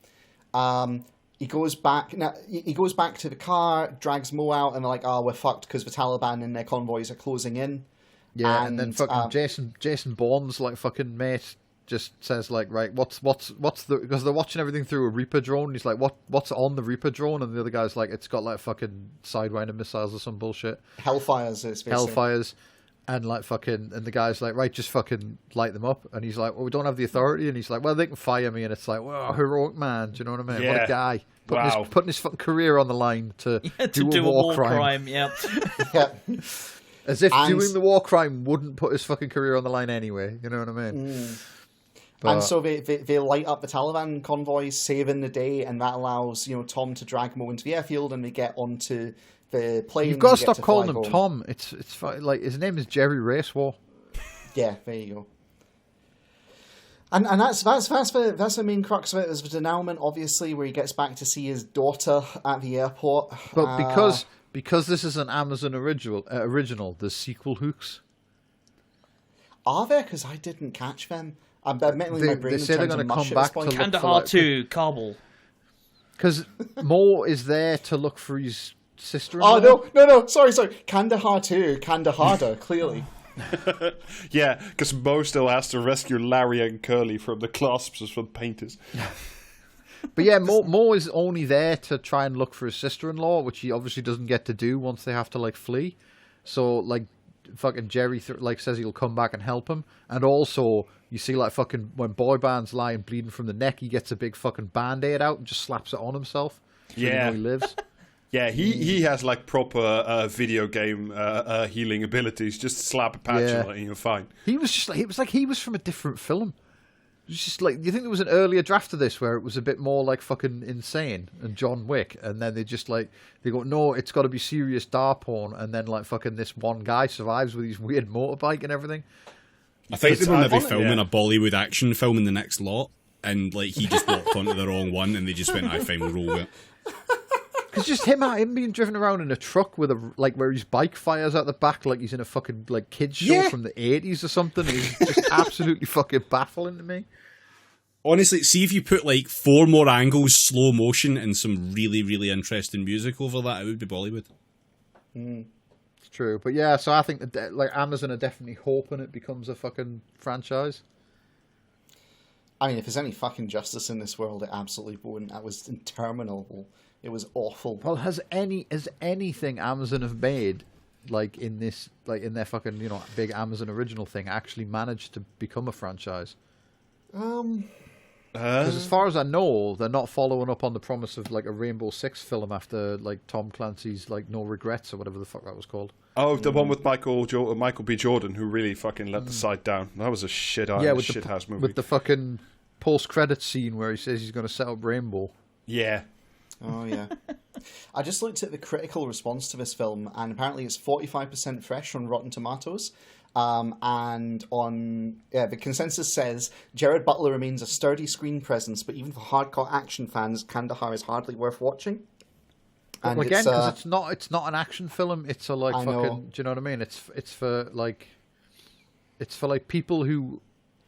He goes back to the car, drags Mo out, and they're like, oh, we're fucked because the Taliban and their convoys are closing in. Yeah, and then fucking Jason Bourne's like fucking mate just says like, right, what's the, because they're watching everything through a Reaper drone. And he's like, what's on the Reaper drone? And the other guy's like, it's got like fucking Sidewinder missiles or some bullshit. Hellfires, and like fucking, and the guy's like, right, just fucking light them up. And he's like, well, we don't have the authority. And he's like, well, they can fire me. And it's like, well, heroic man. Do you know what I mean? Yeah. What a guy. Putting his fucking career on the line to do a war crime. Yeah. Yeah. As if doing the war crime wouldn't put his fucking career on the line anyway. You know what I mean? And so they light up the Taliban convoys, saving the day, and that allows Tom to drag Mo into the airfield, and they get onto the plane. You've got to stop calling him Tom. It's like his name is Jerry Racewar. Yeah, there you go. And that's the main crux of it. There's the denouement, obviously, where he gets back to see his daughter at the airport. But because this is an Amazon original, there's sequel hooks. Are there? Because I didn't catch them. Admittedly, my brain they say they're going to come back to look Kandahar 2, Kabul. Because Mo is there to look for his sister-in-law. Oh, no. Sorry. Kandahar 2, Kandaharda, clearly. Yeah, because Mo still has to rescue Larry and Curly from the clasps from painters. But yeah, Mo is only there to try and look for his sister-in-law, which he obviously doesn't get to do once they have to flee. So fucking Jerry says he'll come back and help him, and also you see fucking when Boy Band's lying bleeding from the neck, he gets a big fucking band-aid out and just slaps it on himself. So he lives. Yeah, he has proper video game healing abilities. Just slap a patch and you're fine. He was just he was from a different film. It was just you think there was an earlier draft of this where it was a bit more fucking insane and John Wick, and then they just they go, no, it's got to be serious dar porn, and then fucking this one guy survives with his weird motorbike and everything. I think they were maybe filming a Bollywood action film in the next lot, and he just walked onto the wrong one, and they just went, "I fine, we'll roll with it." Because just him being driven around in a truck with where his bike fires out the back he's in a fucking kids show from the 80s or something is just absolutely fucking baffling to me. Honestly, see if you put 4 more angles, slow motion, and some really, really interesting music over that, it would be Bollywood. It's true, but yeah, so I think that Amazon are definitely hoping it becomes a fucking franchise. I mean, if there's any fucking justice in this world, it absolutely wouldn't. That was interminable. It was awful. Well, has anything Amazon have made in this in their fucking big Amazon original thing actually managed to become a franchise? Because as far as I know, they're not following up on the promise of a Rainbow Six film after Tom Clancy's No Regrets or whatever the fuck that was called. Oh, the one with Michael B. Jordan, who really fucking let the site down. That was a shithouse movie. With the fucking post-credits scene where he says he's going to set up Rainbow. Yeah. Oh, yeah. I just looked at the critical response to this film, and apparently it's 45% fresh on Rotten Tomatoes. And on the consensus says Gerard Butler remains a sturdy screen presence, but even for hardcore action fans, Kandahar is hardly worth watching. And again, because it's not an action film. It's a fucking. Do you know what I mean? It's for it's for people who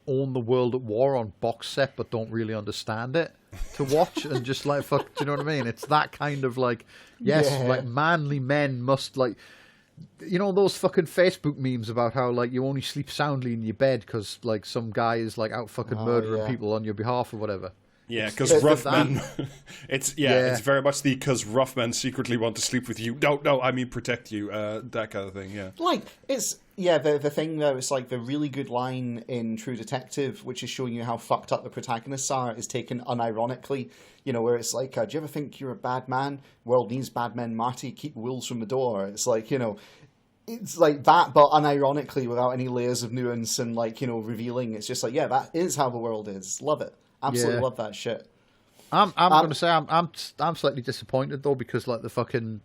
own the World at War on box set but don't really understand it to watch and just fuck. Do you know what I mean? It's that kind of manly men must those fucking Facebook memes about how you only sleep soundly in your bed because some guy is out fucking murdering people on your behalf or whatever. Yeah, because rough men. It's very much because rough men secretly want to sleep with you. No, I mean protect you. That kind of thing. Yeah. The thing though, it's the really good line in True Detective, which is showing you how fucked up the protagonists are, is taken unironically. Where it's do you ever think you're a bad man? World needs bad men, Marty. Keep wolves from the door. It's it's that, but unironically, without any layers of nuance and revealing. It's just that is how the world is. Love it. Absolutely love that shit. I'm going to say I'm slightly disappointed though, because the fucking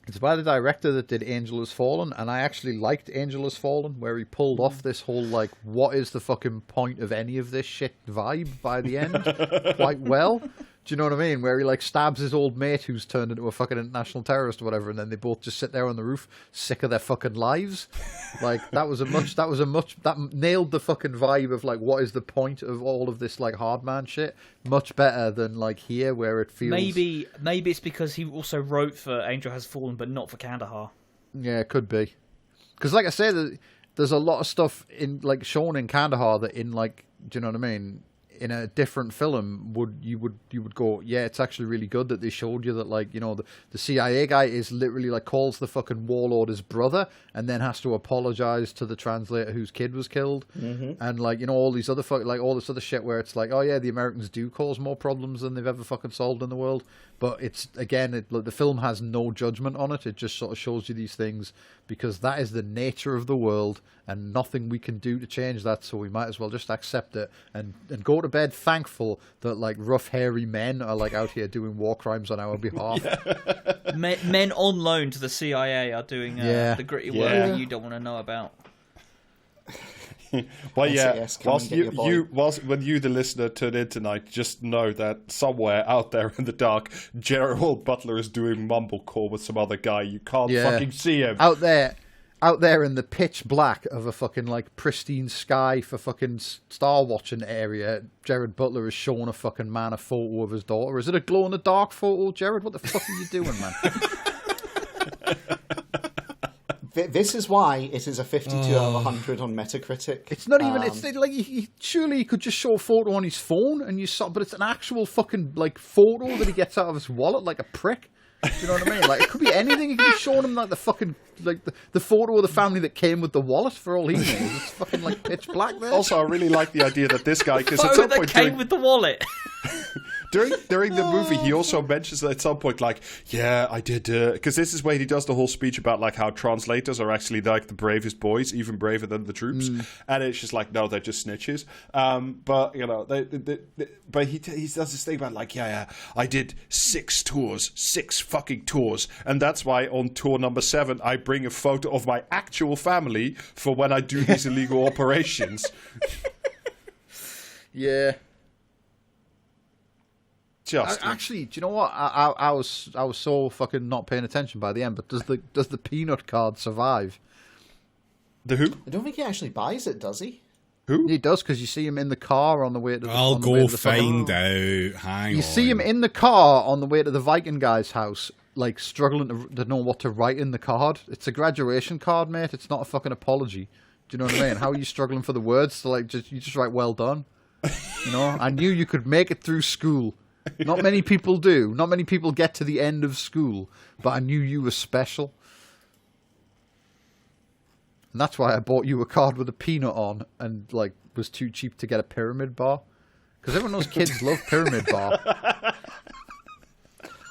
it's by the director that did Angel Has Fallen, and I actually liked Angel Has Fallen, where he pulled off this whole what is the fucking point of any of this shit vibe by the end quite well. Do you know what I mean? Where he stabs his old mate who's turned into a fucking international terrorist or whatever, and then they both just sit there on the roof, sick of their fucking lives. That nailed the fucking vibe of what is the point of all of this hard man shit much better than here where it feels. Maybe it's because he also wrote for Angel Has Fallen, but not for Kandahar. Yeah, it could be. Because I say, there's a lot of stuff in shown in Kandahar that in do you know what I mean? in a different film, you would go, yeah, it's actually really good that they showed you that, like, you know, the CIA guy is literally like calls the fucking warlord his brother and then has to apologize to the translator whose kid was killed, and like, you know, all these other like all this other shit where it's like, oh yeah, the Americans do cause more problems than they've ever fucking solved in the world, but it's again, the film has no judgment on it. It just sort of shows you these things because that is the nature of the world and nothing we can do to change that, so we might as well just accept it and go to bed thankful that like rough hairy men are like out here doing war crimes on our behalf. Men on loan to the CIA are doing the gritty work that you don't want to know about. Well, yeah. When you, the listener, tune in tonight, just know that somewhere out there in the dark, Gerard Butler is doing mumblecore with some other guy. You can't fucking see him out there in the pitch black of a fucking like pristine sky for fucking star watching area. Gerard Butler is showing a fucking man a photo of his daughter. Is it a glow in the dark photo, Gerard? What the fuck are you doing, man? This is why it is a 52 out of 100 on Metacritic. It's not even. It's like surely he could just show a photo on his phone and you saw, but it's an actual fucking like photo that he gets out of his wallet like a prick. Do you know what I mean? Like, it could be anything. He could be showing him like the fucking like the photo of the family that came with the wallet. For all he knows, it's fucking like pitch black there. Also, I really like the idea that this guy, because at some point came with the wallet. During the movie, he also mentions that at some point, like, yeah, I did, because this is where he does the whole speech about, like, how translators are actually, like, the bravest boys, even braver than the troops, and it's just like, no, they're just snitches, but, you know, but he does this thing about, like, yeah, I did 6 fucking tours, and that's why on tour number 7, I bring a photo of my actual family for when I do these illegal operations. Yeah. Actually, do you know what? I was so fucking not paying attention by the end. But does the peanut card survive? The who? I don't think he actually buys it, does he? Who? He does, because you see him in the car on the way to the. I'll go find out. Hang on. You see him in the car on the way to the Viking guy's house, like struggling to know what to write in the card. It's a graduation card, mate. It's not a fucking apology. Do you know what I mean? How are you struggling for the words? To like, you just write "well done." You know, I knew you could make it through school. Not many people do. Not many people get to the end of school. But I knew you were special. And that's why I bought you a card with a peanut on and, like, was too cheap to get a pyramid bar. Because everyone knows kids love pyramid bar.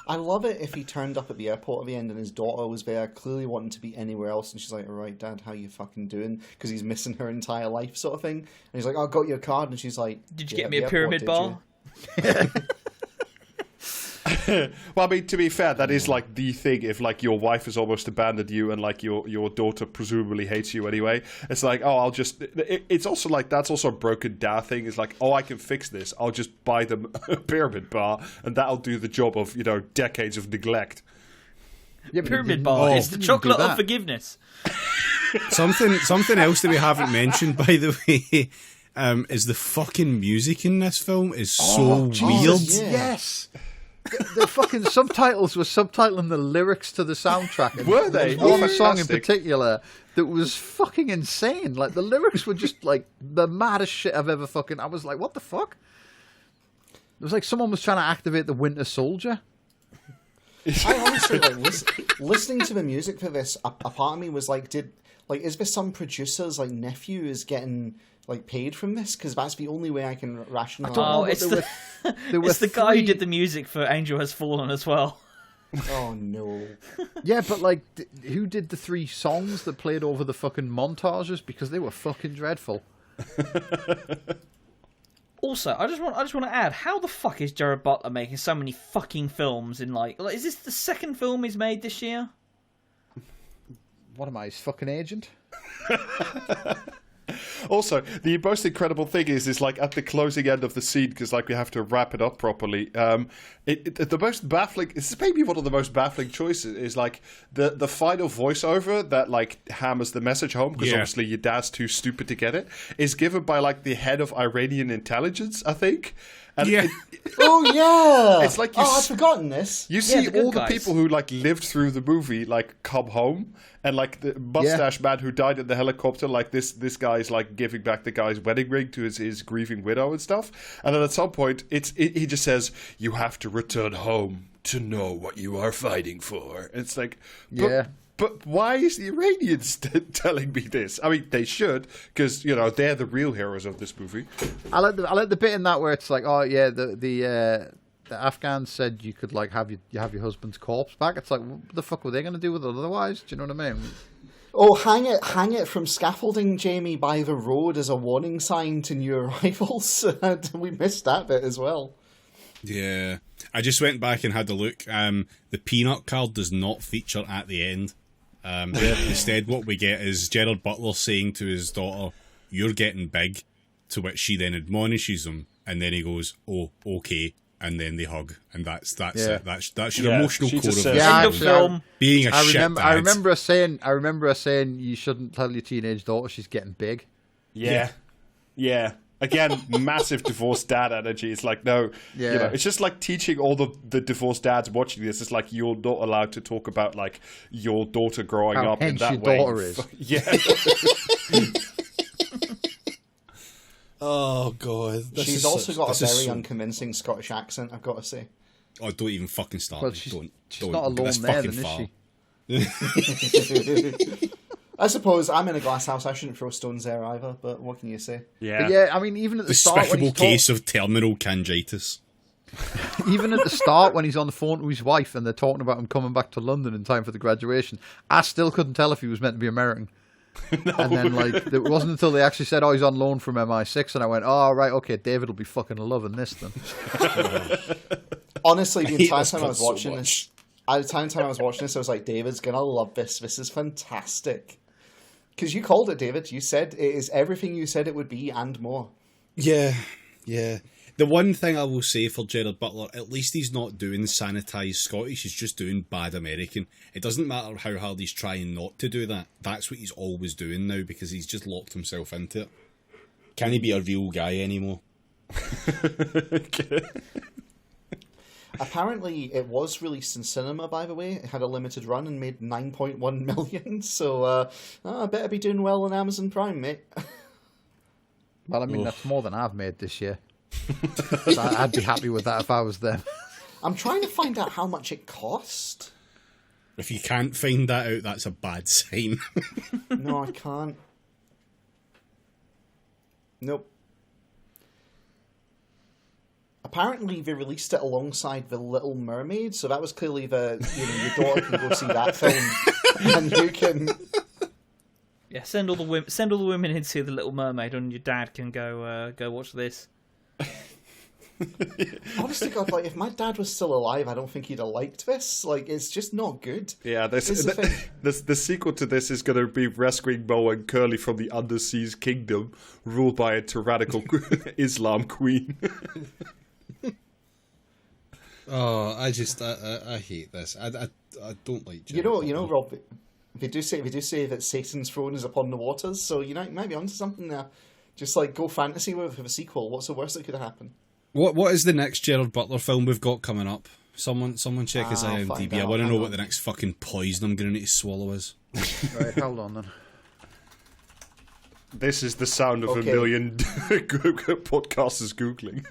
I love it if he turned up at the airport at the end and his daughter was there, clearly wanting to be anywhere else, and she's like, all right, Dad, how you fucking doing? Because he's missing her entire life, sort of thing. And he's like, oh, I got you a card, and she's like, did you get me a pyramid bar? Well, I mean, to be fair, that is like the thing. If like your wife has almost abandoned you and like your daughter presumably hates you anyway, it's like, oh, I'll just. It's also like that's also a broken dad thing. It's like, oh, I can fix this. I'll just buy them a pyramid bar, and that'll do the job of decades of neglect. Yeah, pyramid bar is the chocolate of forgiveness. Something else that we haven't mentioned, by the way. Is the fucking music in this film is so weird. Yeah. Yes. The fucking subtitles were subtitling the lyrics to the soundtrack. Were they? One song in particular that was fucking insane. Like, the lyrics were just like the maddest shit I've ever fucking. I was like, what the fuck? It was like someone was trying to activate the Winter Soldier. I honestly, like, listening to the music for this, a part of me was like, is there some producer's like nephew is getting like paid from this? Because that's the only way I can rationalize. Oh, it's the guy who did the music for Angel Has Fallen as well. Oh no. Yeah, but like, who did the 3 songs that played over the fucking montages? Because they were fucking dreadful. Also, I just want to add, how the fuck is Gerard Butler making so many fucking films in like is this the second film he's made this year? What am I, his fucking agent? Also, the most incredible thing is like at the closing end of the scene, because like we have to wrap it up properly. The most baffling. This is maybe one of the most baffling choices. Is like the final voiceover that like hammers the message home, because obviously your dad's too stupid to get it. Is given by like the head of Iranian intelligence, I think. And Yeah. Oh yeah, it's like I'd forgotten this. You see the good all the guys. people who like lived through the movie like come home, and like the mustache man who died in the helicopter, like this guy's like giving back the guy's wedding ring to his grieving widow and stuff. And then at some point, he just says, "You have to return home to know what you are fighting for." It's like, But why is the Iranians telling me this? I mean, they should, because they're the real heroes of this movie. I like the bit in that where it's like, oh yeah, the Afghans said you could like have your husband's corpse back. It's like, what the fuck were they going to do with it otherwise? Do you know what I mean? Oh, hang it from scaffolding, Jamie, by the road as a warning sign to new arrivals. We missed that bit as well. Yeah, I just went back and had a look. The peanut card does not feature at the end. Instead, what we get is Gerard Butler saying to his daughter, "You're getting big," to which she then admonishes him, and then he goes, "Oh, okay," and then they hug, and that's it. That's your emotional core of End of film. being a shit dad. I remember her saying you shouldn't tell your teenage daughter she's getting big. Yeah. Again, massive divorced dad energy. It's like, no, it's just like teaching all the divorced dads watching this. It's like, you're not allowed to talk about like your daughter growing How up in that your way. Daughter is. Yeah. Oh god, She's also got a very unconvincing Scottish accent, I've got to say. Oh, don't even fucking start. Well, me. she's Don't not alone That's there, fucking then, is far. she? I suppose I'm in a glass house. I shouldn't throw stones there either. But what can you say? Yeah. But yeah, I mean, even at the start, when Despicable he's case of terminal cangitis. even at the start when he's on the phone to his wife and they're talking about him coming back to London in time for the graduation, I still couldn't tell if he was meant to be American. No. And then, like, it wasn't until they actually said, "Oh, he's on loan from MI6," and I went, "Oh, right, okay, David will be fucking loving this then." Honestly, the entire time I was watching this, I was like, "David's gonna love this. This is fantastic." Because you called it, David. You said it is everything you said it would be and more. Yeah. The one thing I will say for Gerard Butler, at least he's not doing sanitised Scottish, he's just doing bad American. It doesn't matter how hard he's trying not to do that. That's what he's always doing now because he's just locked himself into it. Can he be a real guy anymore? Apparently, it was released in cinema, by the way. It had a limited run and made 9.1 million. So, I better be doing well on Amazon Prime, mate. Well, I mean, that's more than I've made this year. So I'd be happy with that if I was them. I'm trying to find out how much it cost. If you can't find that out, that's a bad sign. No, I can't. Nope. Apparently, they released it alongside The Little Mermaid, so that was clearly your daughter can go see that film, and you can. Yeah, send all the women in to see The Little Mermaid, and your dad can go watch this. Honestly, God, like if my dad was still alive, I don't think he'd have liked this. Like, it's just not good. Yeah, the sequel to this is going to be rescuing Mo and Curly from the underseas kingdom ruled by a tyrannical Islam queen. Oh, I hate this. I don't like Gerard Butler. Rob, they do say that Satan's throne is upon the waters, so you might be onto something there. Just like go fantasy with a sequel. What's the worst that could happen? What is the next Gerard Butler film we've got coming up? Someone check his IMDb. I want to know what the next fucking poison I'm going to need to swallow is. Right, hold on then. This is the sound of a million podcasters Googling.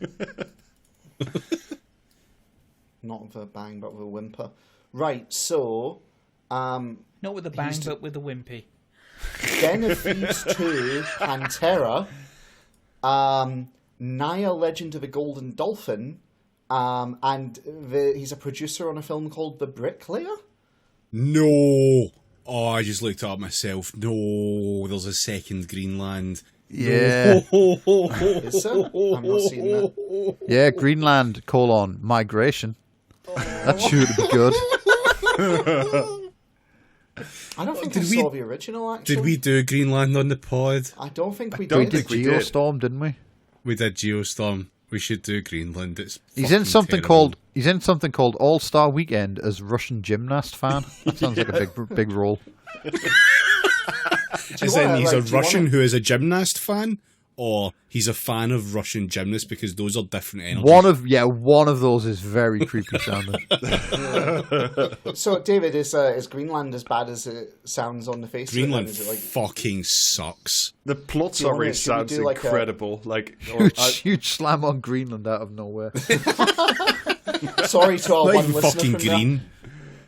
Not with a bang, but with a whimper. Right, so... Not with a bang, but with a wimpy. Den of Thieves 2, Pantera, Naya, Legend of the Golden Dolphin, and he's a producer on a film called The Bricklayer? No! Oh, I just looked it up myself. No, there's a second Greenland. Yeah. Is there? I'm not seeing that. Yeah, Greenland, migration. That should be good. I don't think I saw the original, actually. Did we do Greenland on the pod? I don't think we We did. did Geostorm, didn't we? We did Geostorm. We should do Greenland. He's in something called All Star Weekend as Russian gymnast fan. That sounds like a big role. As in, he's a Russian who is a gymnast fan, or he's a fan of Russian gymnasts, because those are different energies. One of those is very creepy sounding. So, David, is Greenland as bad as it sounds on the face? Greenland is it like... fucking sucks. The plot summary sounds incredible. Huge slam on Greenland out of nowhere. Sorry to our Not one even listener fucking from green.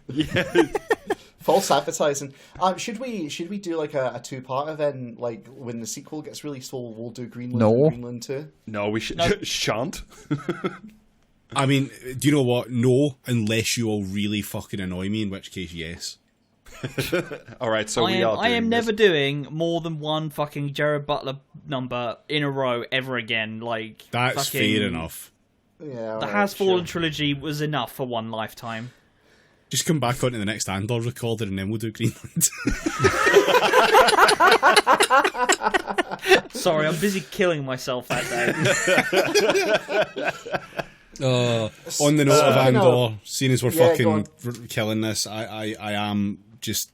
Yeah. False advertising. Should we do like a two-parter then? Like when the sequel gets released, we'll do Greenland and Greenland too. No, we shan't. I mean, do you know what? No, unless you all really fucking annoy me, in which case, yes. All right, so I am never doing more than one fucking Gerard Butler number in a row ever again. Like that's fair enough. Yeah, the Has Fallen trilogy was enough for one lifetime. Just come back onto the next Andor recorder and then we'll do Greenland. Sorry, I'm busy killing myself that day. On the note of Andor, seeing as we're fucking killing this, I am just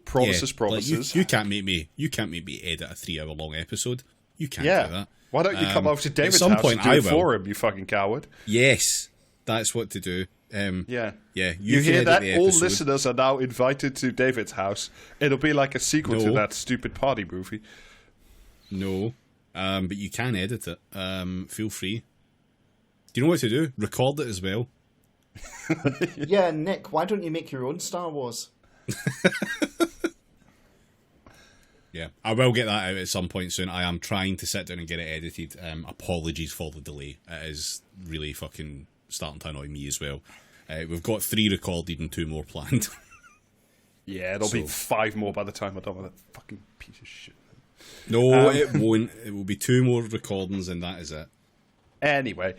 promises. Like you can't make me edit a 3-hour long episode. You can't do that. Why don't you come over to David's some house point and do it for him, you fucking coward? Yes, that's what to do. Yeah. You hear that? All listeners are now invited to David's house. It'll be like a sequel to that stupid party movie. No, but you can edit it. Feel free. Do you know what to do? Record it as well. Yeah, Nick, why don't you make your own Star Wars? Yeah, I will get that out at some point soon. I am trying to sit down and get it edited. Apologies for the delay. It is really fucking starting to annoy me as well. We've got 3 recorded and 2 more planned. Yeah, there'll be 5 more by the time I'm done with that fucking piece of shit. No, it won't. It will be 2 more recordings and that is it. Anyway,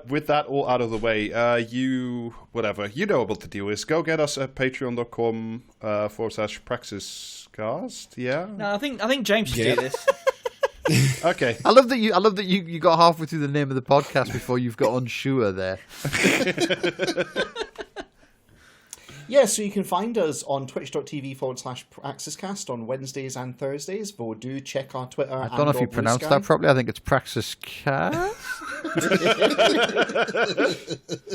with that all out of the way, you know what the deal is. Go get us at patreon.com /praxiscast. Yeah. No, I think James should do this. Okay. I love that you got halfway through the name of the podcast before you've got unsure there. Yeah, so you can find us on twitch.tv/praxiscast on Wednesdays and Thursdays. But do check our Twitter. I don't know if you pronounced that properly. I think it's Praxiscast.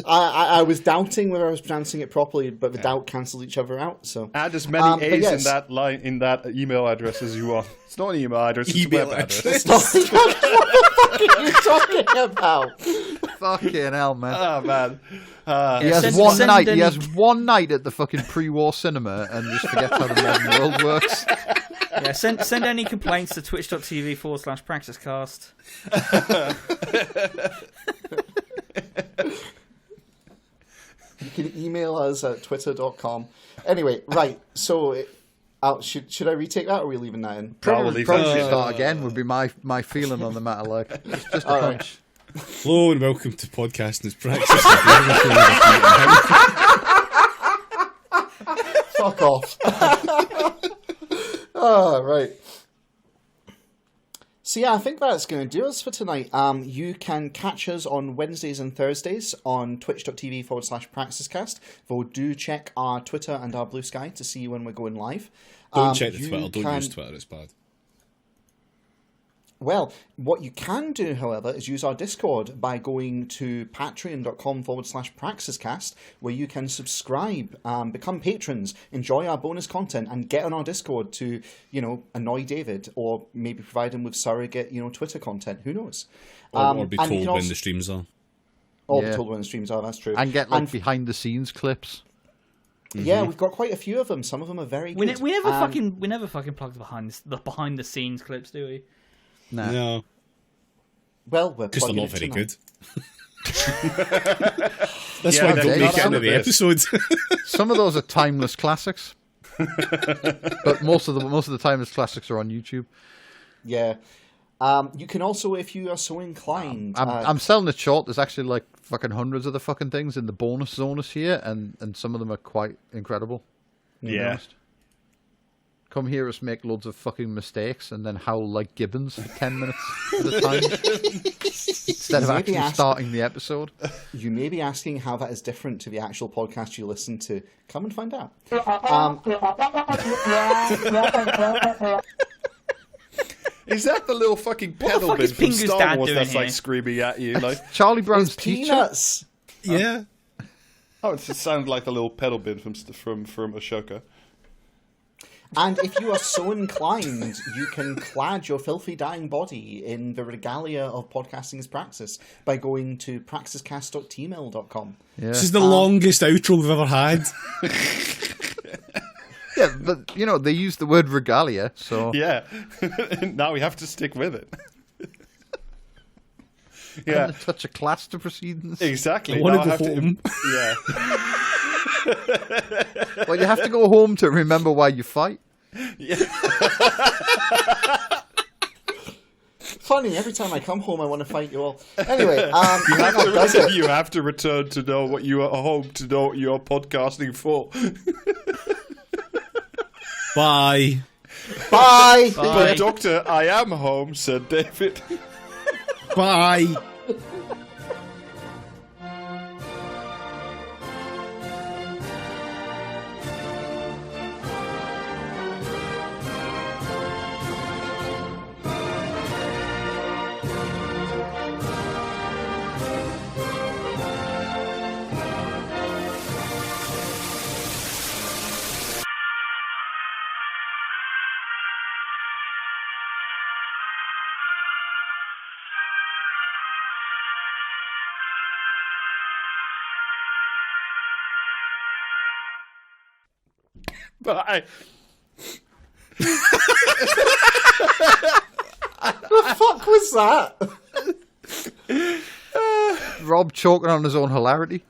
I was doubting whether I was pronouncing it properly, but the doubt cancelled each other out. So add as many A's in that line in that email address as you want. It's not an email address. It's a web address. What the fuck are you talking about? Fucking hell, man. Oh man. He has one night at the fucking pre-war cinema and just forgets how the modern world works. Yeah, send any complaints to twitch.tv/praxiscast. You can email us at twitter.com. Anyway, right, so should I retake that or are we leaving that in? Probably start again would be my feeling on the matter. Like just a hunch. Hello and welcome to Podcasting as Praxis. Fuck off. Oh, right. So yeah, I think that's going to do us for tonight. You can catch us on Wednesdays and Thursdays on twitch.tv/praxiscast. Though do check our Twitter and our Blue Sky to see when we're going live. Don't check the Twitter. Don't use Twitter. It's bad. Well, what you can do, however, is use our Discord by going to patreon.com/praxiscast, where you can subscribe, become patrons, enjoy our bonus content, and get on our Discord to, annoy David, or maybe provide him with surrogate, Twitter content. Who knows? Or be told when the streams are. Or be told when the streams are, that's true. And get, behind-the-scenes clips. Yeah, we've got quite a few of them. Some of them are very good. We never fucking plug the behind-the-scenes clips, do we? No. Well, we're because they're not very good. That's why I don't make it into the episodes. Some of those are timeless classics, but most of the timeless classics are on YouTube. Yeah. You can also, if you are so inclined, I'm selling it short. There's actually like fucking hundreds of the fucking things in the bonus zones here, and some of them are quite incredible. Yeah. Come hear us make loads of fucking mistakes and then howl like gibbons for 10 minutes at a time instead of actually starting the episode. You may be asking how that is different to the actual podcast you listen to. Come and find out. Is that the little fucking pedal fuck bin is from Pingu's Star dad Wars doing that's like here? screaming at you? Like, Charlie Brown's It's teacher. Peanuts. Yeah. oh, it sounds like the little pedal bin from Ashoka. And if you are so inclined, you can clad your filthy dying body in the regalia of podcasting as Praxis by going to praxiscast.tmail.com. Yeah. This is the longest outro we've ever had. Yeah, but you know they use the word regalia, so Yeah. Now we have to stick with it. yeah, Yeah, touch a class to proceedings. exactly. I wanna Now go have to- home. yeah. Well, you have to go home to remember why you fight. Funny, every time I come home, I want to fight you all. Anyway, that's it. You have to return to know what you are home to know what you are podcasting for. Bye. Bye. But Doctor, I am home, said David. Bye. Bye. The fuck was that? Rob choking on his own hilarity.